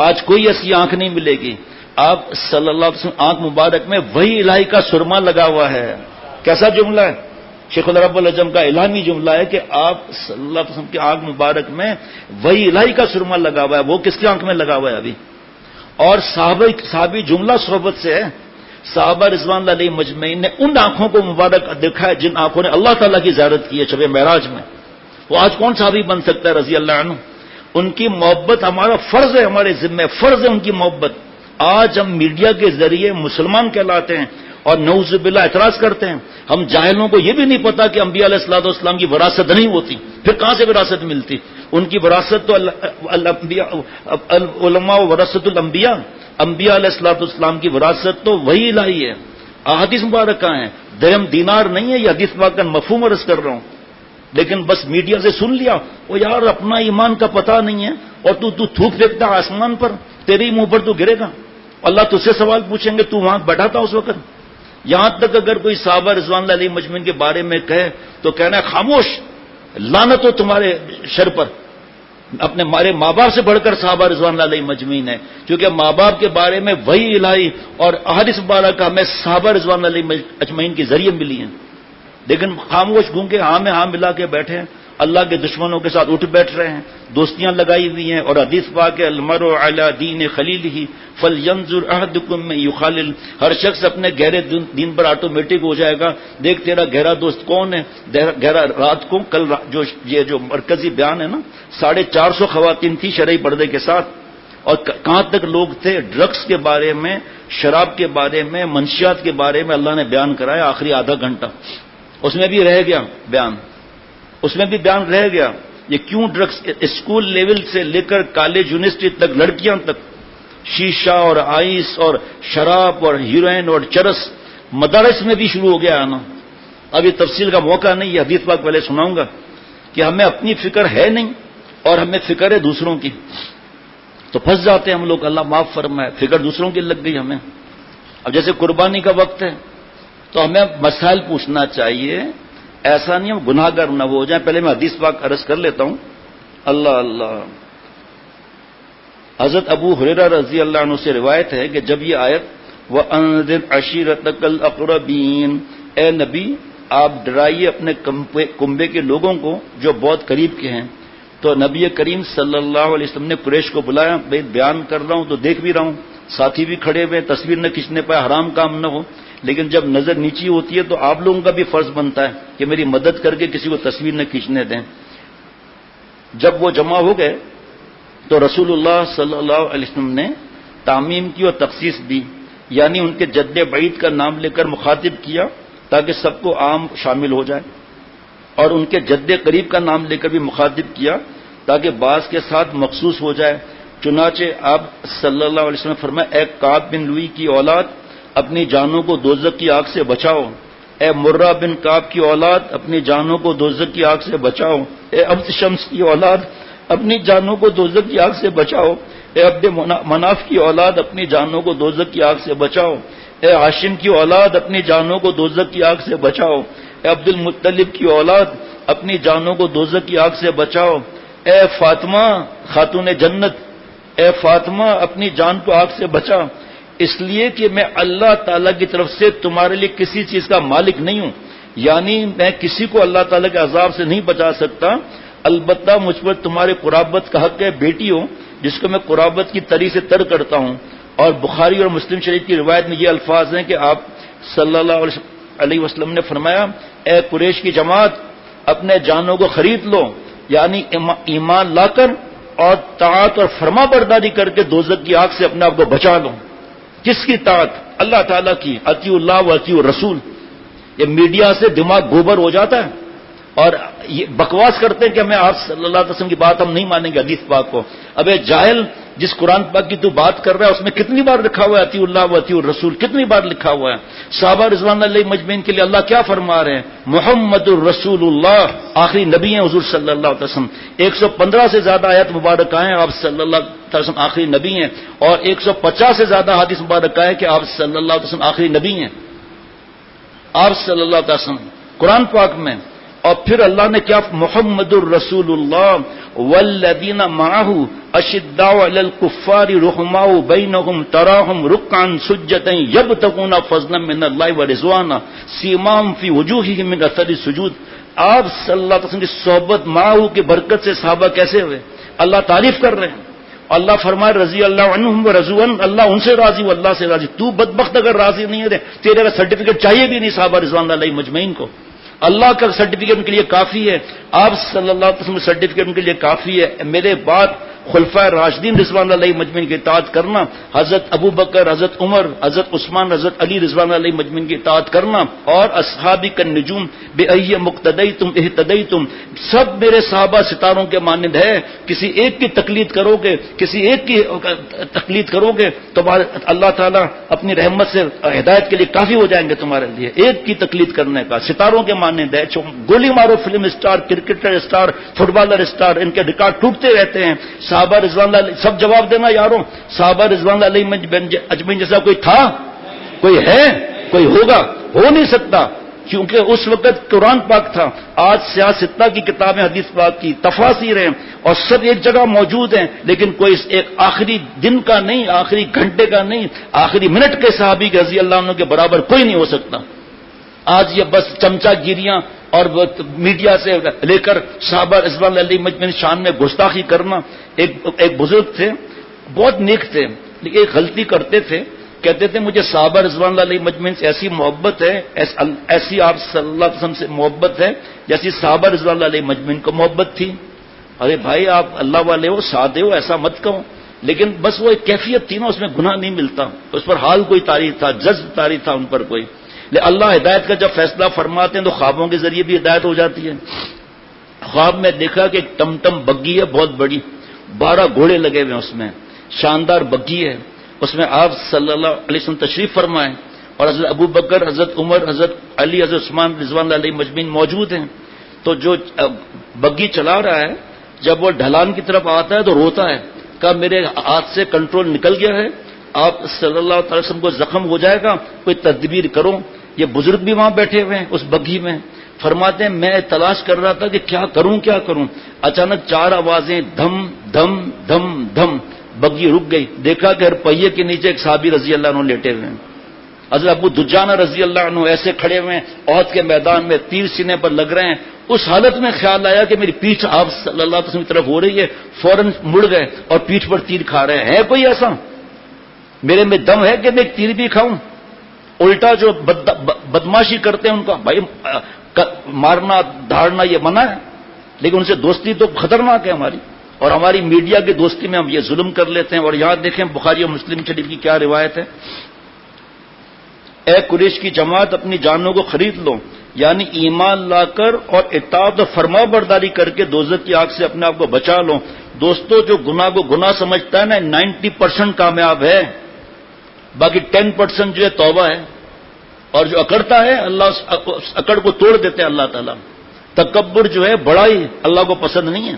آج کوئی ایسی آنکھ نہیں ملے گی. آپ صلی اللہ علیہ وسلم آنکھ مبارک میں وہی الہی کا سرما لگا ہوا ہے. کیسا جملہ ہے؟ شیخ الرب العجم کا الہامی جملہ ہے کہ آپ صلی اللہ علیہ وسلم کی آنکھ مبارک میں وہی الہی کا سرما لگا ہوا ہے. وہ کس کی آنکھ میں لگا ہوا ہے ابھی؟ اور صحابی جملہ صحبت سے ہے. صحابہ رضوان اللہ علیہ مجمعین نے ان آنکھوں کو مبارک دیکھا ہے جن آنکھوں نے اللہ تعالیٰ کی زیارت کی ہے شب معراج میں. وہ آج کون صحابی بن سکتا ہے رضی اللہ عنہ؟ ان کی محبت ہمارا فرض ہے, ہمارے ذمہ فرض ہے ان کی محبت. آج ہم میڈیا کے ذریعے مسلمان کہلاتے ہیں اور نعوذ باللہ اعتراض کرتے ہیں. ہم جاہلوں کو یہ بھی نہیں پتا کہ انبیاء علیہ الصلوۃ والسلام کی وراثت نہیں ہوتی. پھر کہاں سے وراثت ملتی؟ ان کی وراثت تو علماء ورثۃ الانبیاء, انبیاء علیہ الصلوۃ والسلام کی وراثت تو وہی الہی ہے. احادیث مبارک کہاں ہیں؟ درہم دینار نہیں ہے, یہ حدیث پاک کا مفہوم عرض کر رہا ہوں. لیکن بس میڈیا سے سن لیا, وہ یار اپنا ایمان کا پتہ نہیں ہے اور تو تھوک پھینکتا آسمان پر, تیرے منہ پر تو گرے گا. اللہ تجھ سے سوال پوچھیں گے تو وہاں بیٹھا تھا اس وقت. یہاں تک اگر کوئی صحابہ رضوان اللہ علیہ مجمعین کے بارے میں کہے تو کہنا ہے خاموش, لعنت ہو تمہارے شر پر. اپنے ہمارے ماں باپ سے بڑھ کر صحابہ رضوان اللہ علیہ مجمعین ہے, کیونکہ ماں باپ کے بارے میں وہی الہی اور احادیث مبارکہ ہمیں صحابہ رضوان اللہ علیہ اجمعین کے ذریعے ملی ہیں. لیکن خاموش گونگے ہاں میں ہاں ملا کے بیٹھے ہیں, اللہ کے دشمنوں کے ساتھ اٹھ بیٹھ رہے ہیں, دوستیاں لگائی ہوئی ہیں. اور حدیث پاک ہے المرء علی دین خلیلہ فلینظر احدکم من یخالل, ہر شخص اپنے گہرے دین پر آٹومیٹک ہو جائے گا. دیکھ تیرا گہرا دوست کون ہے. گہرا رات کو کل یہ جو مرکزی بیان ہے نا, 450 خواتین تھی شرعی پردے کے ساتھ, اور کہاں تک لوگ تھے ڈرگس کے بارے میں, شراب کے بارے میں, منشیات کے بارے میں اللہ نے بیان کرایا. آخری آدھا گھنٹہ اس میں بھی رہ گیا بیان, اس میں بھی بیان رہ گیا. یہ کیوں ڈرگس اسکول لیول سے لے کر کالج یونیورسٹی تک, لڑکیاں تک, شیشہ اور آئس اور شراب اور ہیروئن اور چرس مدارس میں بھی شروع ہو گیا آنا. اب یہ تفصیل کا موقع نہیں, یہ حدیث پاک پہلے سناؤں گا کہ ہمیں اپنی فکر ہے نہیں اور ہمیں فکر ہے دوسروں کی, تو پھنس جاتے ہیں ہم لوگ. اللہ معاف فرمائے, فکر دوسروں کی لگ گئی ہمیں. اب جیسے قربانی کا وقت ہے تو ہمیں مسائل پوچھنا چاہیے, ایسا نہیں ہم گناہ گار نہ ہو جائیں. پہلے میں حدیث پاک عرض کر لیتا ہوں. اللہ اللہ. حضرت ابو ہریرہ رضی اللہ عنہ سے روایت ہے کہ جب یہ آیت وَأَنذِرْ عَشِيرَتَكَ الْأَقْرَبِينَ, اے نبی آپ ڈرائیے اپنے کنبے کے لوگوں کو جو بہت قریب کے ہیں. تو نبی کریم صلی اللہ علیہ وسلم نے قریش کو بلایا، بھائی بیان کر رہا ہوں تو دیکھ بھی رہا ہوں، ساتھی بھی کھڑے ہوئے، تصویر نہ کھینچنے پائے، حرام کام نہ ہو، لیکن جب نظر نیچی ہوتی ہے تو آپ لوگوں کا بھی فرض بنتا ہے کہ میری مدد کر کے کسی کو تصویر نہ کھینچنے دیں. جب وہ جمع ہو گئے تو رسول اللہ صلی اللہ علیہ وسلم نے تعمیم کی اور تخصیص دی، یعنی ان کے جد بعید کا نام لے کر مخاطب کیا تاکہ سب کو عام شامل ہو جائے، اور ان کے جد قریب کا نام لے کر بھی مخاطب کیا تاکہ بعض کے ساتھ مخصوص ہو جائے. چنانچہ آپ صلی اللہ علیہ وسلم نے فرمایا، اے کعب بن لوئی کی اولاد اپنی جانوں کو دوزخ کی آگ سے بچاؤ، اے مرہ بن کعب کی اولاد اپنی جانوں کو دوزخ کی آگ سے بچاؤ، اے عبد شمس کی اولاد اپنی جانوں کو دوزخ کی آگ سے بچاؤ، اے عبد مناف کی اولاد اپنی جانوں کو دوزخ کی آگ سے بچاؤ، اے ہاشم کی اولاد اپنی جانوں کو دوزخ کی آگ سے بچاؤ، اے عبد المطلب کی اولاد اپنی جانوں کو دوزخ کی آگ سے بچاؤ، اے فاطمہ خاتون جنت، اے فاطمہ اپنی جان کو آگ سے بچا، اس لیے کہ میں اللہ تعالیٰ کی طرف سے تمہارے لیے کسی چیز کا مالک نہیں ہوں، یعنی میں کسی کو اللہ تعالیٰ کے عذاب سے نہیں بچا سکتا، البتہ مجھ پر تمہارے قرابت کا حق ہے، بیٹی ہو جس کو میں قرابت کی تری سے تر کرتا ہوں. اور بخاری اور مسلم شریف کی روایت میں یہ الفاظ ہیں کہ آپ صلی اللہ علیہ وسلم نے فرمایا، اے قریش کی جماعت اپنے جانوں کو خرید لو، یعنی ایمان لا کر اور طاعت اور فرما برداری کر کے دوزخ کی آگ سے اپنے آپ کو بچا لو. کس کی طاعت؟ اللہ تعالیٰ کی، اطیعوا اللہ و اطیعوا الرسول. یہ میڈیا سے دماغ گوبر ہو جاتا ہے اور یہ بکواس کرتے ہیں کہ ہمیں آپ صلی اللہ علیہ وسلم کی بات ہم نہیں مانیں گے، حدیث پاک کو. اب اے جاہل، جس قرآن پاک کی تو بات کر رہا ہے اس میں کتنی بار لکھا ہوا ہے اطیعوا اللہ و اطیعوا الرسول؟ کتنی بار لکھا ہوا ہے؟ صحابہ رضوان اللہ مجمعین کے لیے اللہ کیا فرما رہے ہیں؟ محمد الرسول اللہ، آخری نبی ہیں حضور صلی اللہ علیہ وسلم. 115 سے زیادہ آیت مبارک ہیں آپ صلی اللہ علیہ وسلم آخری نبی ہیں، اور 150 سے زیادہ حدیث مبارک ہے کہ آپ صلی اللہ علیہ وسلم آخری نبی ہیں. آپ صلی اللہ علیہ وسلم قرآن پاک میں. اور پھر اللہ نے کیا؟ محمد الرسول اللہ والذین معہ اشداء علی الکفار رحماء بینہم تراہم رکعا سجدا یبتغون فضلا من اللہ ورضوانا سیماہم فی وجوہہم من اثر السجود. آپ صلی اللہ علیہ وسلم کی صحبت معہ کی برکت سے صحابہ کیسے ہوئے؟ اللہ تعریف کر رہے ہیں. اللہ فرمائے رضی اللہ عنہم ورضوا عنہ، اللہ ان سے راضی و اللہ سے راضی. تو بدبخت اگر راضی نہیں ہے تیرے کا سرٹیفکیٹ چاہیے بھی نہیں صحابہ رضوان اللہ علیہ مجمعین کو. اللہ کا سرٹیفکیٹ ان کے لیے کافی ہے، آپ صلی اللہ علیہ وسلم کا سرٹیفکیٹ ان کے لیے کافی ہے. میرے بعد خلفائے راشدین رضوان اللہ علیہ مجمعین کی اطاعت کرنا، حضرت ابو بکر، حضرت عمر، حضرت عثمان، حضرت علی رضوان اللہ علیہ مجمعین کی اطاعت کرنا، اور اصحابی کالنجوم بأی مقتدیتم اہتدیتم، سب میرے صحابہ ستاروں کے مانند ہے. کسی ایک کی تقلید کرو گے، کسی ایک کی تقلید کرو گے تو اللہ تعالیٰ اپنی رحمت سے ہدایت کے لیے کافی ہو جائیں گے تمہارے لیے. ایک کی تقلید کرنے کا ستاروں کے مانند ہے. گولی مارو film star, cricketer star, footballer star, ان کے ریکارڈ ٹوٹتے رہتے ہیں. صحابہ رضوان اللہ علیہ سب جواب دینا یاروں، صحابہ رضوان اللہ علیہ اجمعین جیسا کوئی تھا؟ کوئی ہے؟ کوئی ہوگا؟ ہو نہیں سکتا، کیونکہ اس وقت قرآن پاک تھا. آج سیاستہ کی کتابیں حدیث پاک کی تفاسیر ہیں اور سب ایک جگہ موجود ہیں، لیکن کوئی ایک آخری دن کا نہیں، آخری گھنٹے کا نہیں، آخری منٹ کے صحابی کے رضی اللہ عنہ کے برابر کوئی نہیں ہو سکتا. آج یہ بس چمچا گیریاں اور میڈیا سے لے کر صحابہ رضوان اللہ علیہ مجمعین شان میں گستاخی کرنا. ایک بزرگ تھے، بہت نیک تھے، لیکن ایک غلطی کرتے تھے. کہتے تھے مجھے صحابہ رضوان اللہ علیہ مجمعین سے ایسی محبت ہے، ایسی آپ صلی اللہ علیہ وسلم سے محبت ہے جیسی صحابہ رضوان اللہ علیہ مجمعین کو محبت تھی. ارے بھائی آپ اللہ والے ہو، سادے ہو، ایسا مت کہو. لیکن بس وہ ایک کیفیت تھی نا، اس میں گناہ نہیں ملتا، اس پر حال کوئی طاری تھا، جذب طاری تھا ان پر کوئی. اللہ ہدایت کا جب فیصلہ فرماتے ہیں تو خوابوں کے ذریعے بھی ہدایت ہو جاتی ہے. خواب میں دیکھا کہ ایک ٹمٹم بگی ہے بہت بڑی، 12 گھوڑے لگے ہوئے ہیں اس میں، شاندار بگی ہے. اس میں آپ صلی اللہ علیہ وسلم تشریف فرمائیں اور حضرت ابو بکر، حضرت عمر، حضرت علی، حضرت عثمان رضوان اللہ علیہ مجمعین موجود ہیں. تو جو بگی چلا رہا ہے جب وہ ڈھلان کی طرف آتا ہے تو روتا ہے، کہا میرے ہاتھ سے کنٹرول نکل گیا ہے، آپ صلی اللہ علیہ وسلم کو زخم ہو جائے گا، کوئی تدبیر کرو. یہ بزرگ بھی وہاں بیٹھے ہوئے ہیں اس بگھی میں. فرماتے ہیں میں تلاش کر رہا تھا کہ کیا کروں کیا کروں. اچانک 4 آوازیں دھم دھم دھم دھم. بگھی رک گئی. دیکھا کہ ہر پہیے کے نیچے ایک صحابی رضی اللہ عنہ لیٹے ہوئے ہیں.
حضرت ابو دجانہ رضی اللہ عنہ ایسے کھڑے ہوئے ہیں احد کے میدان میں، تیر سینے پر لگ رہے ہیں، اس حالت میں خیال آیا کہ میری پیٹھ آپ صلی اللہ علیہ وسلم کی طرف ہو رہی ہے، فوراً مڑ گئے اور پیٹھ پر تیر کھا رہے ہیں۔ ہے کوئی ایسا؟ میرے میں دم ہے کہ میں ایک تیر بھی کھاؤں؟ الٹا جو بدماشی کرتے ہیں ان کا بھائی مارنا دھاڑنا یہ منع ہے، لیکن ان سے دوستی تو خطرناک ہے ہماری، اور ہماری میڈیا کی دوستی میں ہم یہ ظلم کر لیتے ہیں۔ اور یہاں دیکھیں بخاری اور مسلم شریف کی کیا روایت ہے، اے قریش کی جماعت اپنی جانوں کو خرید لو، یعنی ایمان لا کر اور اطاعت و فرما برداری کر کے دوزخ کی آگ سے اپنے آپ کو بچا لو۔ دوستو جو گناہ کو گناہ سمجھتا ہے نا 90% کامیاب ہے، باقی 10% جو ہے توبہ ہے، اور جو اکڑتا ہے اللہ اس اکڑ کو توڑ دیتے ہیں اللہ تعالیٰ۔ تکبر جو ہے بڑائی اللہ کو پسند نہیں ہے۔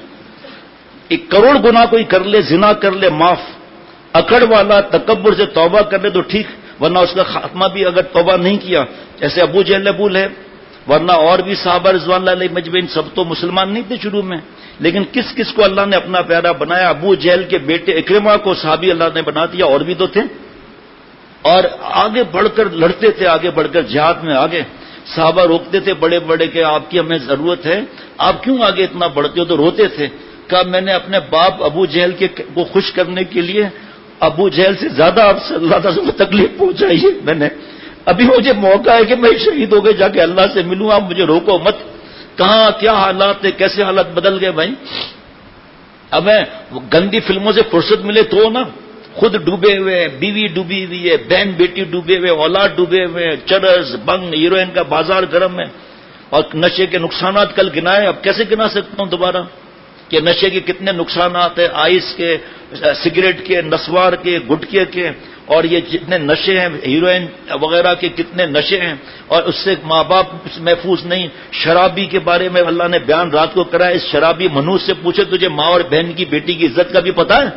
1 کروڑ گناہ کوئی کر لے، زنا کر لے معاف، اکڑ والا تکبر سے توبہ کر لے تو ٹھیک، ورنہ اس کا خاتمہ بھی اگر توبہ نہیں کیا، جیسے ابو جہل ابول ہے، ورنہ اور بھی صحابہ رضوان اللہ علیہ مجمعین سب تو مسلمان نہیں تھے شروع میں، لیکن کس کس کو اللہ نے اپنا پیارا بنایا؟ ابو جہل کے بیٹے اکرمہ کو صحابی اللہ نے بنا دیا، اور بھی تو تھے، اور آگے بڑھ کر لڑتے تھے، آگے بڑھ کر جہاد میں آگے۔ صحابہ روکتے تھے بڑے بڑے کہ آپ کی ہمیں ضرورت ہے، آپ کیوں آگے اتنا بڑھتے ہو؟ تو روتے تھے، کہا میں نے اپنے باپ ابو جہل کو خوش کرنے کے لیے ابو جہل سے زیادہ آپ صلی اللہ علیہ وسلم کو تکلیف پہنچائی ہے میں نے، ابھی مجھے موقع ہے کہ میں شہید ہو گئے جا کے اللہ سے ملوں، آپ مجھے روکو مت۔ کہاں کیا حالات ہے، کیسے حالات بدل گئے بھائی۔ ہمیں گندی فلموں سے فرصت ملے تو نا، خود ڈوبے ہوئے، بیوی ڈوبی ہوئی ہے، بہن بیٹی ڈوبے ہوئے، اولاد ڈوبے ہوئے، چرس بنگ ہیروئن کا بازار گرم ہے، اور نشے کے نقصانات کل گنائے، اب کیسے گنا سکتا ہوں دوبارہ کہ نشے کے کتنے نقصانات ہیں، آئس کے، سگریٹ کے، نسوار کے، گٹکے کے، اور یہ جتنے نشے ہیں ہیروئن وغیرہ کے کتنے نشے ہیں، اور اس سے ماں باپ محفوظ نہیں۔ شرابی کے بارے میں اللہ نے بیان رات کو کرا ہے، اس شرابی منوس سے پوچھے تجھے ماں اور بہن کی بیٹی کی عزت کا بھی پتا ہے؟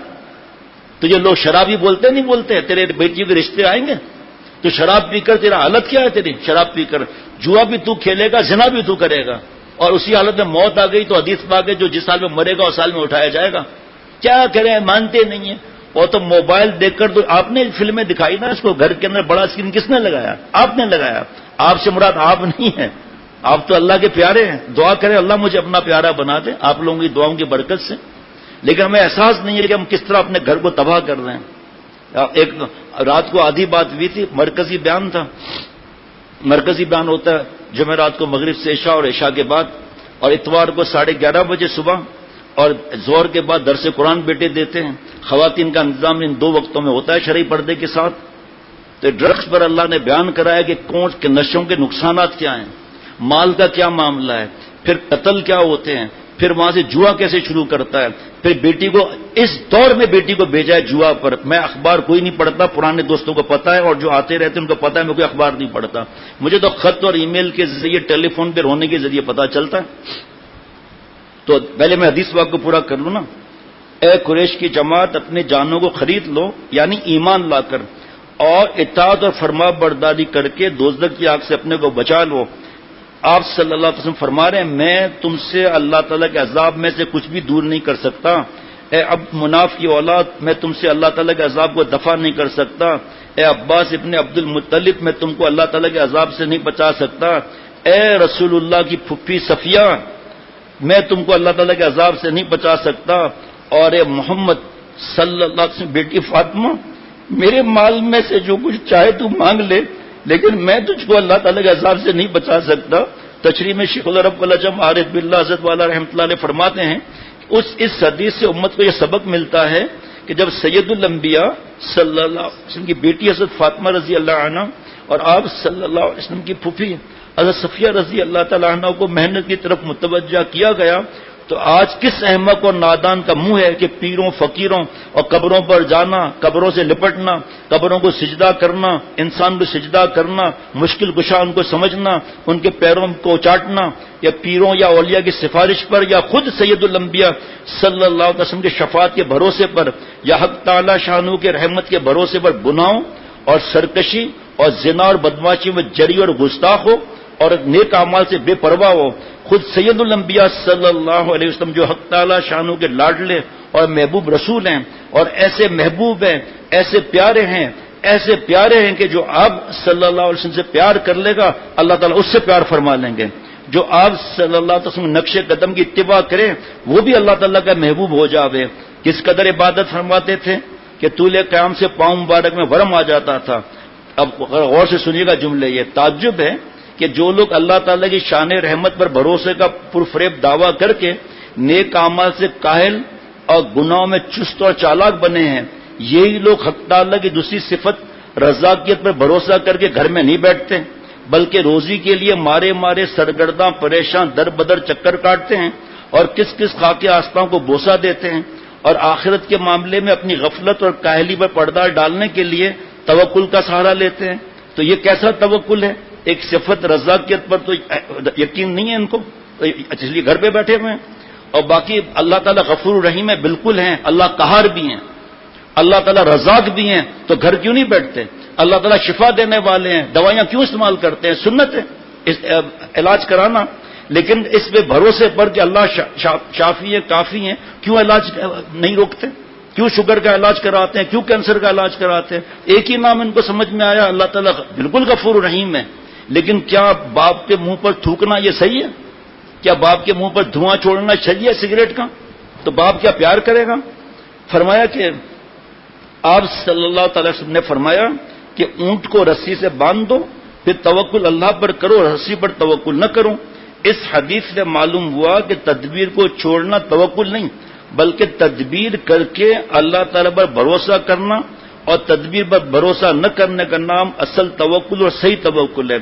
تجھے لوگ شرابی بولتے نہیں بولتے؟ تیرے بیٹیوں کے رشتے آئیں گے تو شراب پی کر تیرا حالت کیا ہے تیری؟ شراب پی کر جوا بھی تو کھیلے گا، زنا بھی تو کرے گا، اور اسی حالت میں موت آ گئی تو حدیث پاک ہے جو جس سال میں مرے گا اس سال میں اٹھایا جائے گا۔ کیا کریں، مانتے نہیں ہیں۔ اور تو موبائل دیکھ کر تو آپ نے فلمیں دکھائی نا، اس کو گھر کے اندر بڑا اسکرین کس نے لگایا؟ آپ نے لگایا۔ آپ سے مراد آپ نہیں ہیں، آپ تو اللہ کے پیارے ہیں۔ دعا کریں اللہ مجھے اپنا پیارا بنا دے آپ لوگوں کی دعاؤں کی برکت سے، لیکن ہمیں احساس نہیں ہے کہ ہم کس طرح اپنے گھر کو تباہ کر رہے ہیں۔ ایک رات کو آدھی بات ہوئی تھی، مرکزی بیان تھا، مرکزی بیان ہوتا ہے جمعرات کو مغرب سے عشاء اور عشاء کے بعد، اور اتوار کو 11:30 بجے صبح، اور زہر کے بعد درس قرآن بیٹے دیتے ہیں۔ خواتین کا انتظام ان 2 وقتوں میں ہوتا ہے شرعی پردے کے ساتھ۔ تو ڈرگس پر اللہ نے بیان کرایا کہ کون کے نشوں کے نقصانات کیا ہیں، مال کا کیا معاملہ ہے، پھر قتل کیا ہوتے ہیں، پھر وہاں سے جوا کیسے شروع کرتا ہے، پھر بیٹی کو اس دور میں بیٹی کو بھیجا ہے جوا پر۔ میں اخبار کوئی نہیں پڑھتا، پرانے دوستوں کو پتا ہے، اور جو آتے رہتے ہیں ان کو پتا ہے میں کوئی اخبار نہیں پڑھتا، مجھے تو خط اور ای میل کے ذریعے، ٹیلی فون پہ رونے کے ذریعے پتا چلتا ہے۔ تو پہلے میں حدیث واقع کو پورا کر لوں نا، اے قریش کی جماعت اپنی جانوں کو خرید لو، یعنی ایمان لا کر اور اطاعت اور فرما برداری کر کے دوزخ کی آگ سے اپنے کو بچا لو۔ آپ صلی اللہ علیہ وسلم فرما رہے ہیں میں تم سے اللہ تعالیٰ کے عذاب میں سے کچھ بھی دور نہیں کر سکتا، اے اب مناف کی اولاد میں تم سے اللہ تعالیٰ کے عذاب کو دفع نہیں کر سکتا، اے عباس ابن عبد المطلب میں تم کو اللہ تعالیٰ کے عذاب سے نہیں بچا سکتا، اے رسول اللہ کی پھپھی صفیہ میں تم کو اللہ تعالیٰ کے عذاب سے نہیں بچا سکتا، اور اے محمد صلی اللہ علیہ وسلم بیٹی فاطمہ میرے مال میں سے جو کچھ چاہے تو مانگ لے، لیکن میں تجھ کو اللہ تعالیٰ کے عذاب سے نہیں بچا سکتا۔ تشریح میں شیخ العرب والعجم عارف باللہ حضرت والا رحمۃ اللہ علیہ فرماتے ہیں اس حدیث سے امت کو یہ سبق ملتا ہے کہ جب سید الانبیاء صلی اللہ علیہ وسلم کی بیٹی حضرت فاطمہ رضی اللہ عنہ اور آپ صلی اللہ علیہ وسلم کی پھوپھی حضرت صفیہ رضی اللہ تعالیٰ عنہ کو محنت کی طرف متوجہ کیا گیا، تو آج کس احمق اور نادان کا منہ ہے کہ پیروں فقیروں اور قبروں پر جانا، قبروں سے لپٹنا، قبروں کو سجدہ کرنا، انسان کو سجدہ کرنا، مشکل کشا ان کو سمجھنا، ان کے پیروں کو چاٹنا، یا پیروں یا اولیاء کی سفارش پر، یا خود سید الانبیاء صلی اللہ علیہ وسلم کے شفاعت کے بھروسے پر، یا حق تعالی شانو کے رحمت کے بھروسے پر گناہوں اور سرکشی اور زنا اور بدمعاشی میں جری اور گستاخ ہو اور نیک اعمال سے بے پرواہ ہو۔ خود سید الانبیاء صلی اللہ علیہ وسلم جو حق تعالی شانو کے لاڈلے اور محبوب رسول ہیں، اور ایسے محبوب ہیں، ایسے پیارے ہیں ایسے پیارے ہیں کہ جو آپ صلی اللہ علیہ وسلم سے پیار کر لے گا اللہ تعالیٰ اس سے پیار فرما لیں گے. جو آپ صلی اللہ علیہ وسلم نقش قدم کی اتباع کرے وہ بھی اللہ تعالیٰ کا محبوب ہو جاوے. کس قدر عبادت فرماتے تھے کہ طول قیام سے پاؤں مبارک میں ورم آ جاتا تھا. اب غور سے سنیے گا جملے, یہ تعجب ہے کہ جو لوگ اللہ تعالیٰ کی شان رحمت پر بھروسے کا پرفریب دعویٰ کر کے نیک اعمال سے کاہل اور گناہوں میں چست اور چالاک بنے ہیں, یہی لوگ حق تعالیٰ کی دوسری صفت رزاقیت پر بھروسہ کر کے گھر میں نہیں بیٹھتے بلکہ روزی کے لیے مارے مارے سرگرداں پریشان در بدر چکر کاٹتے ہیں اور کس کس خاک آستاں کو بوسہ دیتے ہیں اور آخرت کے معاملے میں اپنی غفلت اور کاہلی پر پردہ ڈالنے کے لیے توکل کا سہارا لیتے ہیں. تو یہ کیسا توکل ہے؟ ایک صفت رزاقیت پر تو یقین نہیں ہے ان کو, اس لیے گھر پہ بیٹھے ہوئے ہیں. اور باقی اللہ تعالیٰ غفور رحیم ہے, بالکل ہیں, اللہ قہار بھی ہیں, اللہ تعالیٰ رزاق بھی ہیں, تو گھر کیوں نہیں بیٹھتے؟ اللہ تعالیٰ شفا دینے والے ہیں, دوائیاں کیوں استعمال کرتے ہیں؟ سنت ہے علاج کرانا, لیکن اس پہ بھروسے پر کہ اللہ شافی ہے, کافی ہیں, کیوں علاج نہیں روکتے؟ کیوں شوگر کا علاج کراتے ہیں, کیوں کینسر کا علاج کراتے ہیں؟ ایک ہی نام ان کو سمجھ میں آیا, اللہ تعالیٰ بالکل غفور رحیم ہے. لیکن کیا باپ کے منہ پر تھوکنا یہ صحیح ہے؟ کیا باپ کے منہ پر دھواں چھوڑنا صحیح ہے سگریٹ کا؟ تو باپ کیا پیار کرے گا؟ فرمایا کہ آپ صلی اللہ تعالی وسلم نے فرمایا کہ اونٹ کو رسی سے باندھ دو, پھر توکل اللہ پر کرو, رسی پر توکل نہ کرو. اس حدیث سے معلوم ہوا کہ تدبیر کو چھوڑنا توکل نہیں بلکہ تدبیر کر کے اللہ تعالی پر بھروسہ کرنا اور تدبیر پر بھروسہ نہ کرنے کا نام اصل توکل اور صحیح توکل ہے.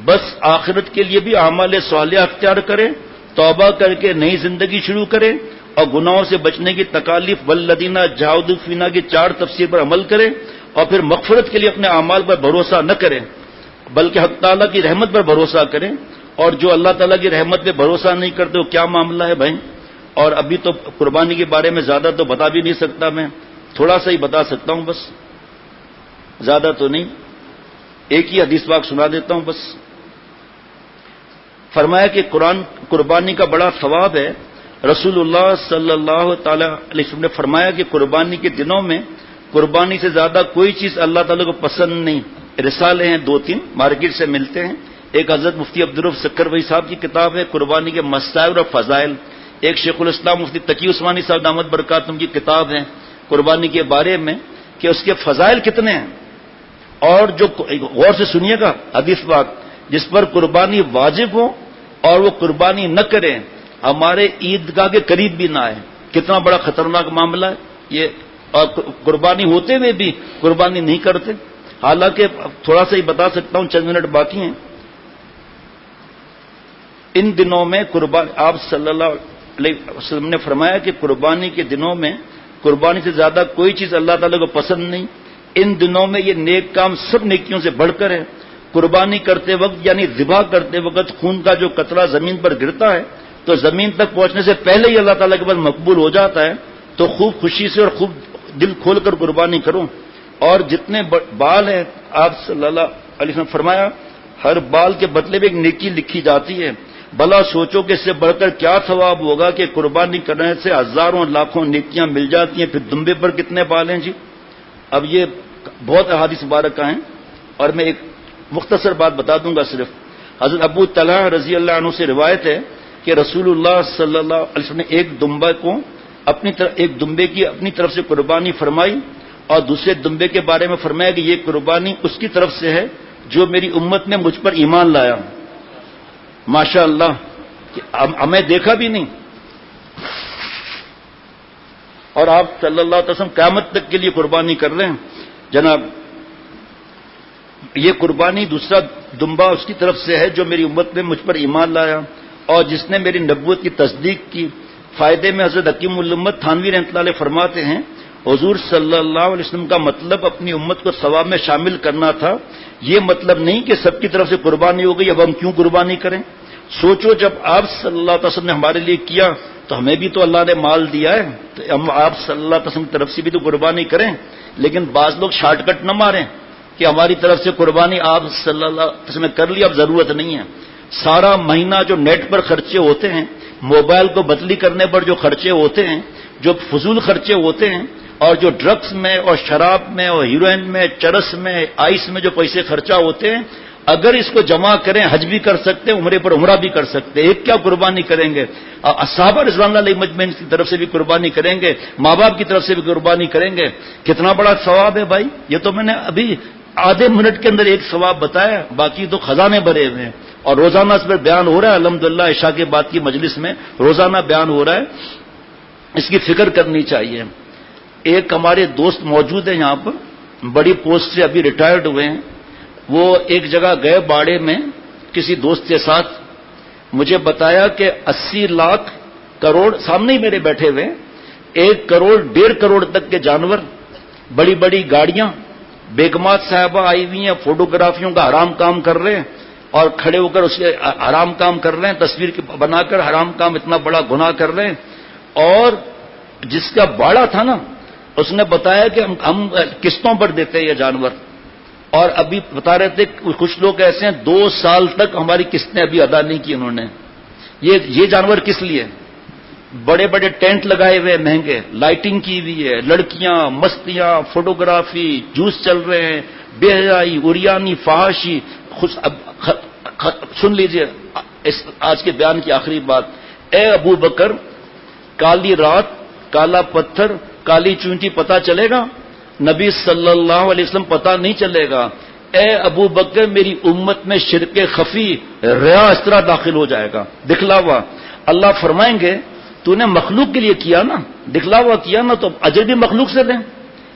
بس آخرت کے لیے بھی اعمال صالحہ اختیار کریں, توبہ کر کے نئی زندگی شروع کریں اور گناہوں سے بچنے کی تکالیف والذین جاہدوا فینا کی 4 تفسیر پر عمل کریں اور پھر مغفرت کے لیے اپنے اعمال پر بھروسہ نہ کریں بلکہ حق تعالیٰ کی رحمت پر بھروسہ کریں. اور جو اللہ تعالیٰ کی رحمت پہ بھروسہ نہیں کرتے وہ کیا معاملہ ہے بھائی؟ اور ابھی تو قربانی کے بارے میں زیادہ تو بتا بھی نہیں سکتا, میں تھوڑا سا ہی بتا سکتا ہوں, بس زیادہ تو نہیں. ایک ہی حدیث پاک سنا دیتا ہوں بس. فرمایا کہ قربانی کا بڑا ثواب ہے. رسول اللہ صلی اللہ تعالی علیہ وسلم نے فرمایا کہ قربانی کے دنوں میں قربانی سے زیادہ کوئی چیز اللہ تعالیٰ کو پسند نہیں. رسالے ہیں 2-3 مارکیٹ سے ملتے ہیں. ایک حضرت مفتی عبدالرؤف سکروی صاحب کی کتاب ہے قربانی کے مسائل اور فضائل. ایک شیخ الاسلام مفتی تقی عثمانی صاحب دامت برکاتہم کی کتاب ہے قربانی کے بارے میں کہ اس کے فضائل کتنے ہیں. اور جو غور سے سنیے گا حدیث پاک, جس پر قربانی واجب ہو اور وہ قربانی نہ کریں ہمارے عیدگاہ کے قریب بھی نہ آئے. کتنا بڑا خطرناک معاملہ ہے یہ. اور قربانی ہوتے ہوئے بھی قربانی نہیں کرتے. حالانکہ تھوڑا سا ہی بتا سکتا ہوں, چند منٹ باقی ہیں. ان دنوں میں قربانی آپ صلی اللہ علیہ وسلم نے فرمایا کہ قربانی کے دنوں میں قربانی سے زیادہ کوئی چیز اللہ تعالیٰ کو پسند نہیں. ان دنوں میں یہ نیک کام سب نیکیوں سے بڑھ کر ہے. قربانی کرتے وقت یعنی ذبح کرتے وقت خون کا جو قطرہ زمین پر گرتا ہے تو زمین تک پہنچنے سے پہلے ہی اللہ تعالیٰ کے پاس مقبول ہو جاتا ہے. تو خوب خوشی سے اور خوب دل کھول کر قربانی کرو. اور جتنے بال ہیں آپ صلی اللہ علیہ وسلم فرمایا ہر بال کے بدلے میں ایک نیکی لکھی جاتی ہے. بھلا سوچو کہ اس سے بڑھ کر کیا ثواب ہوگا کہ قربانی کرنے سے ہزاروں لاکھوں نیکیاں مل جاتی ہیں. پھر دمبے پر کتنے بال ہیں جی؟ اب یہ بہت احادیث مبارکہ ہیں اور میں ایک مختصر بات بتا دوں گا صرف. حضرت ابو طلحہ رضی اللہ عنہ سے روایت ہے کہ رسول اللہ صلی اللہ علیہ وسلم نے ایک دمبے کی اپنی طرف سے قربانی فرمائی اور دوسرے دمبے کے بارے میں فرمایا کہ یہ قربانی اس کی طرف سے ہے جو میری امت میں مجھ پر ایمان لایا. ماشاء اللہ ہمیں دیکھا بھی نہیں. اور آپ صلی اللہ علیہ وسلم قیامت تک کے لیے قربانی کر رہے ہیں. جناب یہ قربانی دوسرا دمبا اس کی طرف سے ہے جو میری امت میں مجھ پر ایمان لایا اور جس نے میری نبوت کی تصدیق کی. فائدے میں حضرت حکیم الامت تھانوی رحمۃ اللہ علیہ فرماتے ہیں حضور صلی اللہ علیہ وسلم کا مطلب اپنی امت کو ثواب میں شامل کرنا تھا. یہ مطلب نہیں کہ سب کی طرف سے قربانی ہو گئی اب ہم کیوں قربانی کریں. سوچو جب آپ صلی اللہ علیہ وسلم نے ہمارے لیے کیا تو ہمیں بھی تو اللہ نے مال دیا ہے تو ہم آپ صلی اللہ علیہ وسلم کی طرف سے بھی تو قربانی کریں. لیکن بعض لوگ شارٹ کٹ نہ ماریں کہ ہماری طرف سے قربانی آپ صلی اللہ علیہ وسلم نے کر لی اب ضرورت نہیں ہے. سارا مہینہ جو نیٹ پر خرچے ہوتے ہیں, موبائل کو بدلی کرنے پر جو خرچے ہوتے ہیں, جو فضول خرچے ہوتے ہیں, اور جو ڈرگس میں اور شراب میں اور ہیروئن میں، چرس میں، آئس میں جو پیسے خرچہ ہوتے ہیں، اگر اس کو جمع کریں حج بھی کر سکتے ہیں، عمرے پر عمرہ بھی کر سکتے ہیں. ایک کیا قربانی کریں گے، صحابہ رضوان اللہ علیہم اجمعین کی طرف سے بھی قربانی کریں گے، ماں باپ کی طرف سے بھی قربانی کریں گے. کتنا بڑا ثواب ہے بھائی. یہ تو میں نے ابھی آدھے منٹ کے اندر ایک ثواب بتایا، باقی تو خزانے بھرے ہوئے ہیں. اور روزانہ اس پر بیان ہو رہا ہے، الحمدللہ عشاء کے بعد کی مجلس میں روزانہ بیان ہو رہا ہے. اس کی فکر کرنی چاہیے. ایک ہمارے دوست موجود ہیں یہاں پر، بڑی پوسٹ سے ابھی ریٹائرڈ ہوئے ہیں. وہ ایک جگہ گئے باڑے میں کسی دوست کے ساتھ، مجھے بتایا کہ 80 لاکھ کروڑ سامنے ہی میرے بیٹھے ہوئے، 1 کروڑ 1.5 کروڑ تک کے جانور، بڑی بڑی گاڑیاں، بیگمات صاحبہ آئی ہوئی ہیں، فوٹوگرافیوں کا حرام کام کر رہے ہیں اور کھڑے ہو کر اس کے حرام کام کر رہے ہیں، تصویر بنا کر حرام کام، اتنا بڑا گناہ کر رہے ہیں. اور جس کا باڑا تھا نا، اس نے بتایا کہ ہم قسطوں پر دیتے ہیں یہ جانور. اور ابھی بتا رہے تھے کچھ لوگ ایسے ہیں 2 سال تک ہماری قسطیں ابھی ادا نہیں کی انہوں نے. یہ جانور کس لیے؟ بڑے بڑے ٹینٹ لگائے ہوئے مہنگے، لائٹنگ کی ہوئی ہے، لڑکیاں، مستیاں، فوٹوگرافی، جوس چل رہے ہیں، بے حیائی، عریانی، فحاشی. سن لیجئے آج کے بیان کی آخری بات. اے ابو بکر، کالی رات، کالا پتھر، کالی چونٹی پتہ چلے گا؟ نبی صلی اللہ علیہ وسلم پتہ نہیں چلے گا. اے ابو بکر، میری امت میں شرک خفی، ریا اس طرح داخل ہو جائے گا، دکھلاوا. اللہ فرمائیں گے تو نے مخلوق کے لیے کیا نا، دکھلاوا کیا نا، تو اجر بھی مخلوق سے دیں.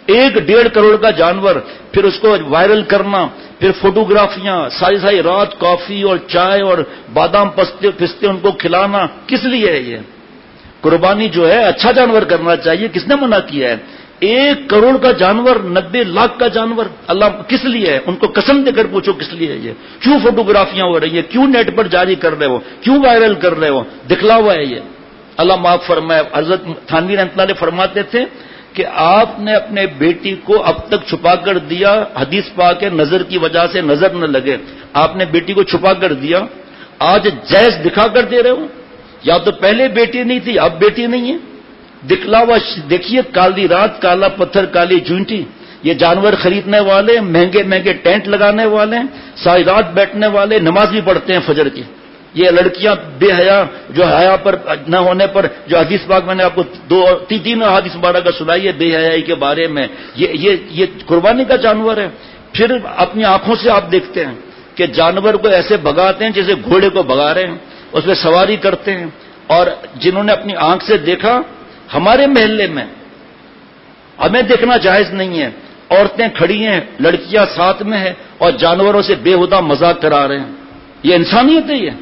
1.5 کروڑ کا جانور، پھر اس کو وائرل کرنا، پھر فوٹوگرافیاں، ساری رات کافی اور چائے اور بادام پستے ان کو کھلانا. کس لیے ہے یہ؟ قربانی جو ہے اچھا جانور کرنا چاہیے. کس نے منع کیا ہے؟ 1 کروڑ کا جانور، 90 لاکھ کا جانور، اللہ کس لیے ہے؟ ان کو قسم دے کر پوچھو کس لیے ہے یہ؟ کیوں فوٹوگرافیاں ہو رہی ہیں؟ کیوں نیٹ پر جاری کر رہے ہو؟ کیوں وائرل کر رہے ہو؟ دکھلاوا ہے یہ. اللہ معاف فرمائے. حضرت تھانوی رحمۃ اللہ علیہ فرماتے تھے کہ آپ نے اپنے بیٹی کو اب تک چھپا کر دیا، حدیث پاک ہے نظر کی وجہ سے نظر نہ لگے، آپ نے بیٹی کو چھپا کر دیا، آج جائز دکھا کر دے رہے ہو. یا تو پہلے بیٹی نہیں تھی اب بیٹی نہیں ہے. دکھلاوا. دیکھیے کالی رات، کالا پتھر، کالی چونٹی. یہ جانور خریدنے والے، مہنگے مہنگے ٹینٹ لگانے والے، ساری رات بیٹھنے والے، نماز بھی پڑھتے ہیں فجر کی. یہ لڑکیاں بے حیا، جو حیا پر نہ ہونے پر، جو حدیث پاک میں نے آپ کو 2-3 حدیث مبارکہ سنائی ہے بے حیائی کے بارے میں، یہ قربانی کا جانور ہے. پھر اپنی آنکھوں سے آپ دیکھتے ہیں کہ جانور کو ایسے بھگاتے ہیں جیسے گھوڑے کو بھگا رہے ہیں، اس پہ سواری کرتے ہیں. اور جنہوں نے اپنی آنکھ سے دیکھا، ہمارے محلے میں ہمیں دیکھنا جائز نہیں ہے، عورتیں کھڑی ہیں، لڑکیاں ساتھ میں ہیں اور جانوروں سے بےہودہ مذاق کرا رہے ہیں. یہ انسانیت ہے؟ یہ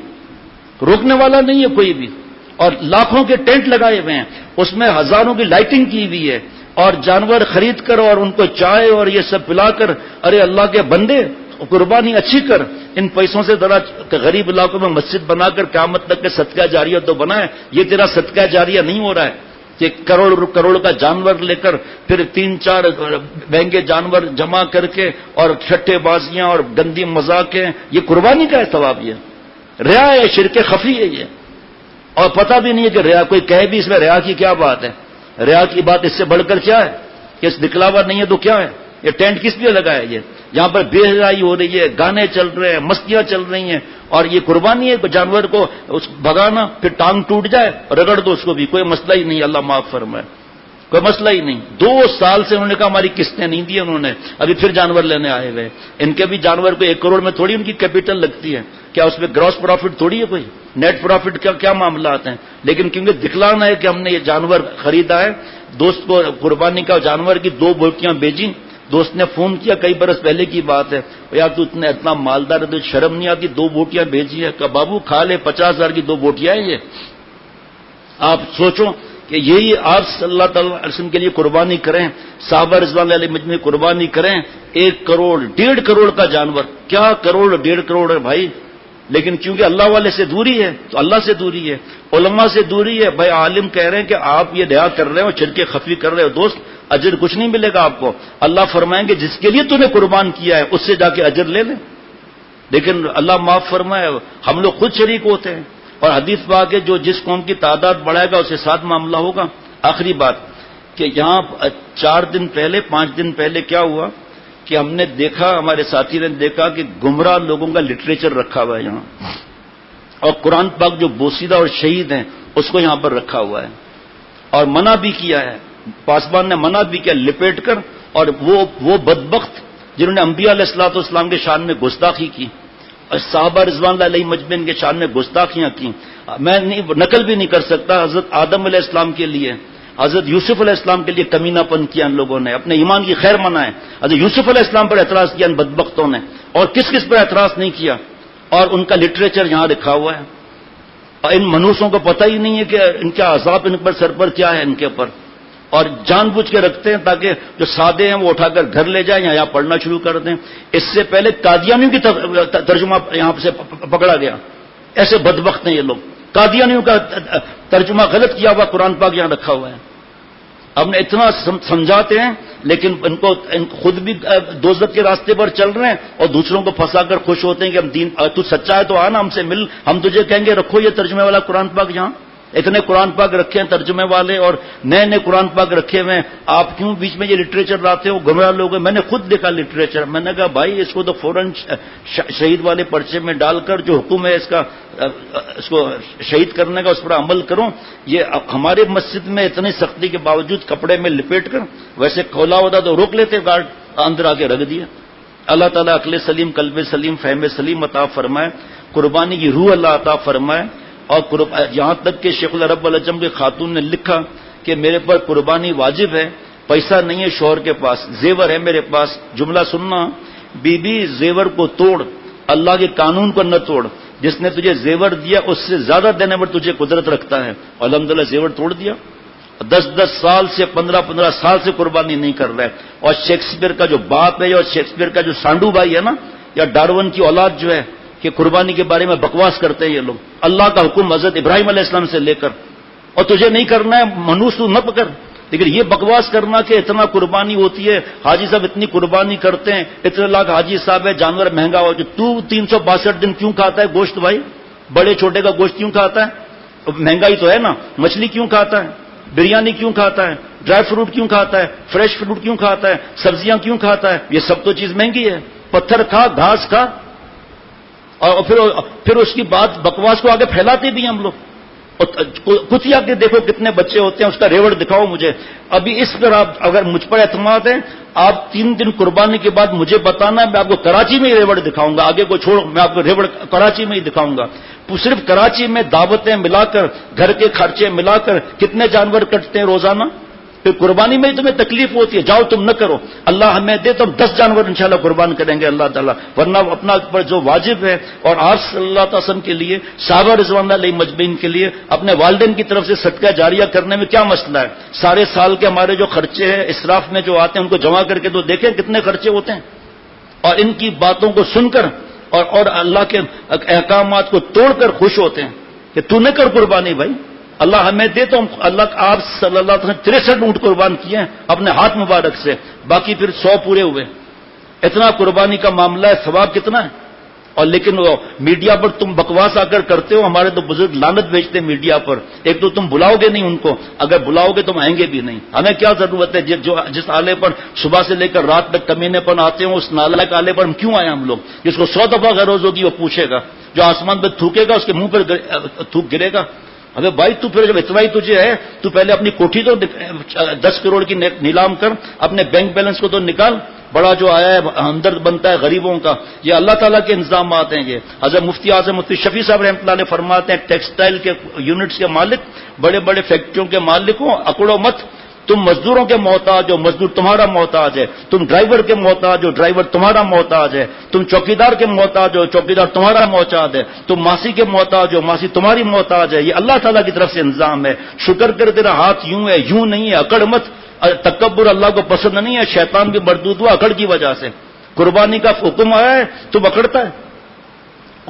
روکنے والا نہیں ہے کوئی بھی. اور لاکھوں کے ٹینٹ لگائے ہوئے ہیں، اس میں ہزاروں کی لائٹنگ کی ہوئی ہے، اور جانور خرید کر اور ان کو چائے اور یہ سب پلا کر. ارے اللہ کے بندے، قربانی اچھی کر، ان پیسوں سے ذرا غریب علاقوں میں مسجد بنا کر قیامت تک کے صدقہ جاریہ تو بنائے. یہ تیرا صدقہ جاریہ نہیں ہو رہا ہے کہ کروڑ کا جانور لے کر پھر 3-4 مہنگے جانور جمع کر کے اور چھٹے بازیاں اور گندی مذاقیں. یہ قربانی کا ہے ثواب؟ یہ ریا ہے، شرک خفی ہے یہ. اور پتہ بھی نہیں ہے کہ ریا، کوئی کہے بھی اس میں ریا کی کیا بات ہے. ریا کی بات اس سے بڑھ کر کیا ہے کہ اس دکھلاوا نہیں ہے تو کیا ہے؟ یہ ٹینٹ کس لیے لگا ہے؟ یہ یہاں پر بے حیائی ہو رہی ہے، گانے چل رہے ہیں، مستیاں چل رہی ہیں، اور یہ قربانی ہے جانور کو بھگانا. پھر ٹانگ ٹوٹ جائے رگڑ دو اس کو بھی، کوئی مسئلہ ہی نہیں. اللہ معاف فرمائے، کوئی مسئلہ ہی نہیں. 2 سال سے انہوں نے کہا ہماری قسطیں نہیں دی انہوں نے، ابھی پھر جانور لینے آئے ہوئے. ان کے بھی جانور کو 1 کروڑ میں تھوڑی ان کی کیپٹل لگتی ہے، کیا اس میں گراس پروفٹ تھوڑی ہے، کوئی نیٹ پروفٹ کا کیا معاملات ہیں. لیکن کیونکہ دکھلانا ہے کہ ہم نے یہ جانور خریدا ہے. دوست کو قربانی کا جانور کی 2 بوٹیاں بیچی. دوست نے فون کیا، کئی برس پہلے کی بات ہے، یار تو اتنا مالدار ہے تو شرم نہیں آتی، 2 بوٹیاں بیچی ہے. کہ بابو کھا لے، 50,000 کی 2 بوٹیاں ہیں یہ. آپ سوچو کہ یہی آپ صلی اللہ تعالی علیہ وسلم کے لیے قربانی کریں، صحابہ رضوان اللہ علیہم اجمعین قربانی کریں. 1 کروڑ 1.5 کروڑ کا جانور، کیا کروڑ 1.5 کروڑ ہے بھائی. لیکن کیونکہ اللہ والے سے دوری ہے تو اللہ سے دوری ہے، علماء سے دوری ہے. بھائی عالم کہہ رہے ہیں کہ آپ یہ دیا کر رہے ہو، شرک خفی کر رہے ہو، دوست اجر کچھ نہیں ملے گا آپ کو. اللہ فرمائیں گے جس کے لیے تو نے قربان کیا ہے اس سے جا کے اجر لے لیں. لیکن اللہ معاف فرمائے ہم لوگ خود شریک ہوتے ہیں. اور حدیث پاک ہے جو جس قوم کی تعداد بڑھائے گا اس کے ساتھ معاملہ ہوگا. آخری بات، کہ یہاں 4 دن پہلے 5 دن پہلے کیا ہوا کہ ہم نے دیکھا، ہمارے ساتھی نے دیکھا کہ گمراہ لوگوں کا لٹریچر رکھا ہوا ہے یہاں، اور قرآن پاک جو بوسیدہ اور شہید ہیں اس کو یہاں پر رکھا ہوا ہے، اور منع بھی کیا ہے، پاسبان نے منع بھی کیا لپیٹ کر، اور وہ بدبخت جنہوں نے انبیاء علیہ الصلوۃ والسلام کے شان میں گستاخی کی اور صحابہ رضوان اللہ علیہ مجمعین کے شان میں گستاخیاں کی، میں نقل بھی نہیں کر سکتا۔ حضرت آدم علیہ السلام کے لیے، حضرت یوسف علیہ السلام کے لیے کمینہ پن کیا ان لوگوں نے، اپنے ایمان کی خیر منائے۔ حضرت یوسف علیہ السلام پر اعتراض کیا ان بدبختوں نے، اور کس کس پر اعتراض نہیں کیا، اور ان کا لٹریچر یہاں رکھا ہوا ہے، اور ان منوسوں کو پتہ ہی نہیں ہے کہ ان کا عذاب ان پر سر پر کیا ہے ان کے اوپر، اور جان بوجھ کے رکھتے ہیں تاکہ جو سادے ہیں وہ اٹھا کر گھر لے جائیں یا یہاں پڑھنا شروع کر دیں۔ اس سے پہلے قادیانیوں کی ترجمہ یہاں سے پکڑا گیا، ایسے بدبخت ہیں یہ لوگ، قادیانیوں کا ترجمہ غلط کیا ہوا قرآن پاک یہاں رکھا ہوا ہے۔ ہم نے اتنا سمجھاتے ہیں لیکن ان کو خود بھی دوزخ کے راستے پر چل رہے ہیں اور دوسروں کو پھنسا کر خوش ہوتے ہیں کہ ہم دین، تو سچا ہے تو آنا ہم سے مل، ہم تجھے کہیں گے رکھو یہ ترجمے والا قرآن پاک یہاں۔ اتنے قرآن پاک رکھے ہیں ترجمے والے اور نئے نئے قرآن پاک رکھے ہوئے ہیں، آپ کیوں بیچ میں یہ لٹریچر لاتے ہو؟ گمراہ لوگ ہیں۔ میں نے خود دیکھا لٹریچر، میں نے کہا بھائی اس کو تو فوراً شہید والے پرچے میں ڈال کر جو حکم ہے اس کو شہید کرنے کا اس پر عمل کرو۔ یہ ہمارے مسجد میں اتنی سختی کے باوجود کپڑے میں لپیٹ کر، ویسے کھولا ہوتا تو روک لیتے گارڈ، اندر آ کے رکھ دیا۔ اللہ تعالیٰ عقل سلیم، قلب سلیم، فہم سلیم عطا فرمائے، قربانی کی روح اللہ عطا فرمائے۔ اور یہاں تک کہ شیخ العرب العجم کی خاتون نے لکھا کہ میرے پر قربانی واجب ہے، پیسہ نہیں ہے شوہر کے پاس، زیور ہے میرے پاس۔ جملہ سننا، بی بی زیور کو توڑ، اللہ کے قانون کو نہ توڑ، جس نے تجھے زیور دیا اس سے زیادہ دینے پر تجھے قدرت رکھتا ہے۔ الحمدللہ زیور توڑ دیا، 10 سال سے 15 سال سے قربانی نہیں کر رہا ہے۔ اور شیکسپیئر کا جو باپ ہے اور شیکسپیئر کا جو سانڈو بھائی ہے نا، یا ڈارون کی اولاد جو ہے کہ قربانی کے بارے میں بکواس کرتے ہیں یہ لوگ، اللہ کا حکم حضرت ابراہیم علیہ السلام سے لے کر، اور تجھے نہیں کرنا ہے منوس تو نہ پکڑ، لیکن یہ بکواس کرنا کہ اتنا قربانی ہوتی ہے، حاجی صاحب اتنی قربانی کرتے ہیں، اتنے لاکھ حاجی صاحب ہے، جانور مہنگا ہو، جو تو 362 دن کیوں کھاتا ہے گوشت بھائی؟ بڑے چھوٹے کا گوشت کیوں کھاتا ہے؟ مہنگائی تو ہے نا، مچھلی کیوں کھاتا ہے، بریانی کیوں کھاتا ہے، ڈرائی فروٹ کیوں کھاتا ہے، فریش فروٹ کیوں کھاتا ہے، سبزیاں کیوں کھاتا ہے؟ یہ سب تو چیز مہنگی ہے، پتھر کھا، گھاس کھا، اور پھر اس کی بات بکواس کو آگے پھیلاتے بھی ہیں ہم لوگ۔ کتیا کے دیکھو کتنے بچے ہوتے ہیں، اس کا ریوڑ دکھاؤ مجھے۔ ابھی اس پر آپ اگر مجھ پر اعتماد ہے، آپ 3 دن قربانی کے بعد مجھے بتانا، میں آپ کو کراچی میں ہی ریوڑ دکھاؤں گا، آگے کو چھوڑ، میں آپ کو ریوڑ کراچی میں ہی دکھاؤں گا۔ صرف کراچی میں دعوتیں ملا کر، گھر کے خرچے ملا کر کتنے جانور کٹتے ہیں روزانہ؟ پھر قربانی میں ہی تمہیں تکلیف ہوتی ہے، جاؤ تم نہ کرو، اللہ ہمیں دے تو ہم 10 جانور انشاءاللہ قربان کریں گے اللہ تعالیٰ، ورنہ اپنا پر جو واجب ہے۔ اور آپ صلی اللہ علیہ وسلم کے لیے، صحابہ رضوان اللہ علیہ مجمعین کے لیے، اپنے والدین کی طرف سے صدقہ جاریہ کرنے میں کیا مسئلہ ہے؟ سارے سال کے ہمارے جو خرچے ہیں اسراف میں جو آتے ہیں ان کو جمع کر کے تو دیکھیں کتنے خرچے ہوتے ہیں، اور ان کی باتوں کو سن کر اور اللہ کے احکامات کو توڑ کر خوش ہوتے ہیں کہ تو نہ کر قربانی بھائی، اللہ ہمیں دے تو اللہ آپ صلی اللہ علیہ وسلم 63 اونٹ قربان کیے ہیں اپنے ہاتھ مبارک سے، باقی پھر 100 پورے ہوئے۔ اتنا قربانی کا معاملہ ہے، ثواب کتنا ہے؟ اور لیکن وہ میڈیا پر تم بکواس آ کر کرتے ہو، ہمارے تو بزرگ لعنت بھیجتے میڈیا پر، ایک تو تم بلاؤ گے نہیں ان کو، اگر بلاؤ گے تو آئیں گے بھی نہیں، ہمیں کیا ضرورت ہے؟ جس آلے پر صبح سے لے کر رات تک کمینے پر آتے ہوں، اس نالائق آلے پر ہم کیوں آئے ہم لوگ؟ جس کو 100 دفعہ غرض ہوگی وہ پوچھے گا، جو آسمان پہ تھوکے گا اس کے منہ پر تھوک گرے گا۔ ابے بھائی تو پھر جب اتنا ہی تجھے ہے تو پہلے اپنی کوٹھی تو 10 کروڑ کی نیلام کر، اپنے بینک بیلنس کو تو نکال، بڑا جو آیا ہے ہمدرد بنتا ہے غریبوں کا، یہ اللہ تعالیٰ کے انتظامات ہیں۔ یہ حضرت مفتی اعظم مفتی شفیع صاحب رحمۃ اللہ علیہ فرماتے ہیں ٹیکسٹائل کے یونٹس کے مالک، بڑے بڑے فیکٹریوں کے مالک ہوں، اکڑو مت، تم مزدوروں کے محتاج ہو، مزدور تمہارا محتاج ہے، تم ڈرائیور کے محتاج ہو، ڈرائیور تمہارا محتاج ہے، تم چوکیدار کے محتاج ہو، چوکیدار تمہارا محتاج ہے، تم ماسی کے محتاج ہو، ماسی تمہاری محتاج ہے۔ یہ اللہ تعالیٰ کی طرف سے انتظام ہے، شکر کر تیرا ہاتھ یوں ہے، یوں نہیں ہے، اکڑ مت، تکبر اللہ کو پسند نہیں ہے، شیطان بھی مردود ہوا اکڑ کی وجہ سے۔ قربانی کا حکم آیا ہے تو اکڑتا ہے،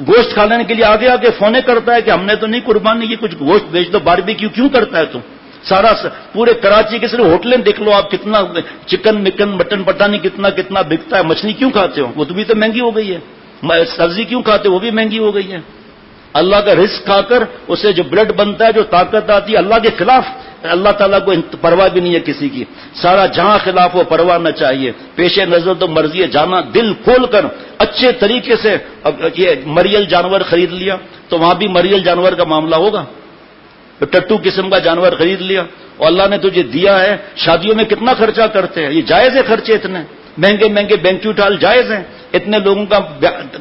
گوشت کھانے کے لیے آگے آگے فونے کرتا ہے کہ ہم نے تو نہیں قربانی کی، کچھ گوشت بیچ دو، باربیکیو کیوں کرتا ہے تم؟ سارا پورے کراچی کے صرف ہوٹلیں دیکھ لو آپ، کتنا چکن مکن مٹن پٹانی کتنا کتنا بکتا ہے۔ مچھلی کیوں کھاتے ہو؟ وہ تو بھی تو مہنگی ہو گئی ہے۔ سبزی کیوں کھاتے ہو؟ وہ بھی مہنگی ہو گئی ہے۔ اللہ کا رزق کھا کر اسے جو بلڈ بنتا ہے، جو طاقت آتی ہے، اللہ کے خلاف اللہ تعالیٰ کو پرواہ بھی نہیں ہے کسی کی. سارا جہاں خلاف ہو پرواہ نہ چاہیے. پیش نظر تو مرضی جانا, دل کھول کر اچھے طریقے سے. اب یہ مریل جانور خرید لیا تو وہاں بھی مریل جانور کا معاملہ ہوگا. ٹٹو قسم کا جانور خرید لیا اور اللہ نے تجھے دیا ہے. شادیوں میں کتنا خرچہ کرتے ہیں, یہ جائز ہے خرچے اتنے مہنگے مہنگے بینکوٹ ہال جائز ہیں. اتنے لوگوں کا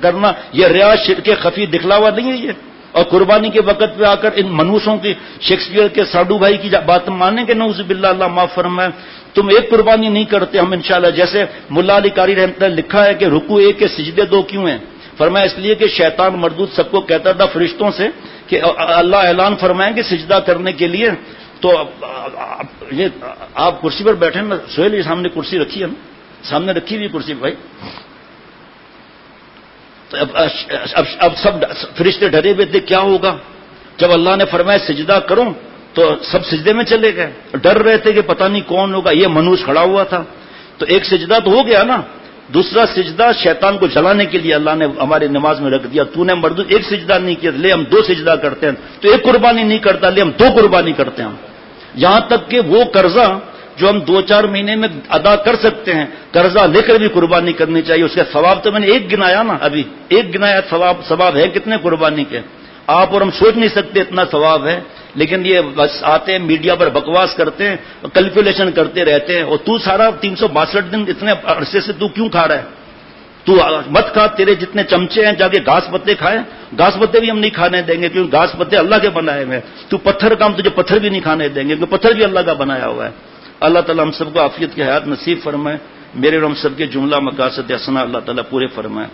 کرنا یہ ریاض شرک خفی دکھلاوا نہیں ہے یہ. اور قربانی کے وقت پہ آ کر ان منوسوں کی شیکسپیئر کے ساڈو بھائی کی بات مانیں گے نعوذ باللہ, اللہ معاف فرمائے. تم ایک قربانی نہیں کرتے, ہم انشاءاللہ جیسے ملا علی قاری رحمۃ اللہ لکھا ہے کہ رکوع ایک کے سجدے دو کیوں ہیں. فرمایا اس لیے کہ شیطان مردود سب کو کہتا تھا فرشتوں سے کہ اللہ اعلان فرمائیں کہ سجدہ کرنے کے لیے. تو یہ آپ کرسی پر بیٹھے نا, سہیل یہ سامنے کرسی رکھی ہے نا, سامنے رکھی ہوئی کرسی بھائی. تو اب سب فرشتے ڈرے ہوئے تھے کیا ہوگا. جب اللہ نے فرمایا سجدہ کرو تو سب سجدے میں چلے گئے. ڈر رہے تھے کہ پتہ نہیں کون ہوگا. یہ منوس کھڑا ہوا تھا تو ایک سجدہ تو ہو گیا نا. دوسرا سجدہ شیطان کو جلانے کے لیے اللہ نے ہماری نماز میں رکھ دیا. تو نے مردود ایک سجدہ نہیں کیا, لے ہم دو سجدہ کرتے ہیں. تو ایک قربانی نہیں کرتا, لے ہم دو قربانی کرتے ہیں. یہاں تک کہ وہ قرضہ جو ہم 2-4 مہینے میں ادا کر سکتے ہیں, قرضہ لے کر بھی قربانی کرنی چاہیے. اس کا ثواب تو میں نے ایک گنایا نا, ابھی ایک گنایا. ثواب ہے کتنے قربانی کے, آپ اور ہم سوچ نہیں سکتے اتنا ثواب ہے. لیکن یہ بس آتے ہیں میڈیا پر بکواس کرتے ہیں, کیلکولیشن کرتے رہتے ہیں. اور تو سارا 362 دن اتنے عرصے سے تو کیوں کھا رہا ہے. تو مت کھا, تیرے جتنے چمچے ہیں جا کے گھاس پتے کھائیں. گھاس پتے بھی ہم نہیں کھانے دیں گے کیونکہ گھاس پتے اللہ کے بنائے ہوئے ہیں. تو پتھر کا ہم تجھے پتھر بھی نہیں کھانے دیں گے کیونکہ پتھر بھی اللہ کا بنایا ہوا ہے. اللہ تعالیٰ ہم سب کو عافیت کی حیات نصیب فرمائے. میرے اور ہم سب کے جملہ مقاصد حسنہ اللہ تعالیٰ پورے فرمائے.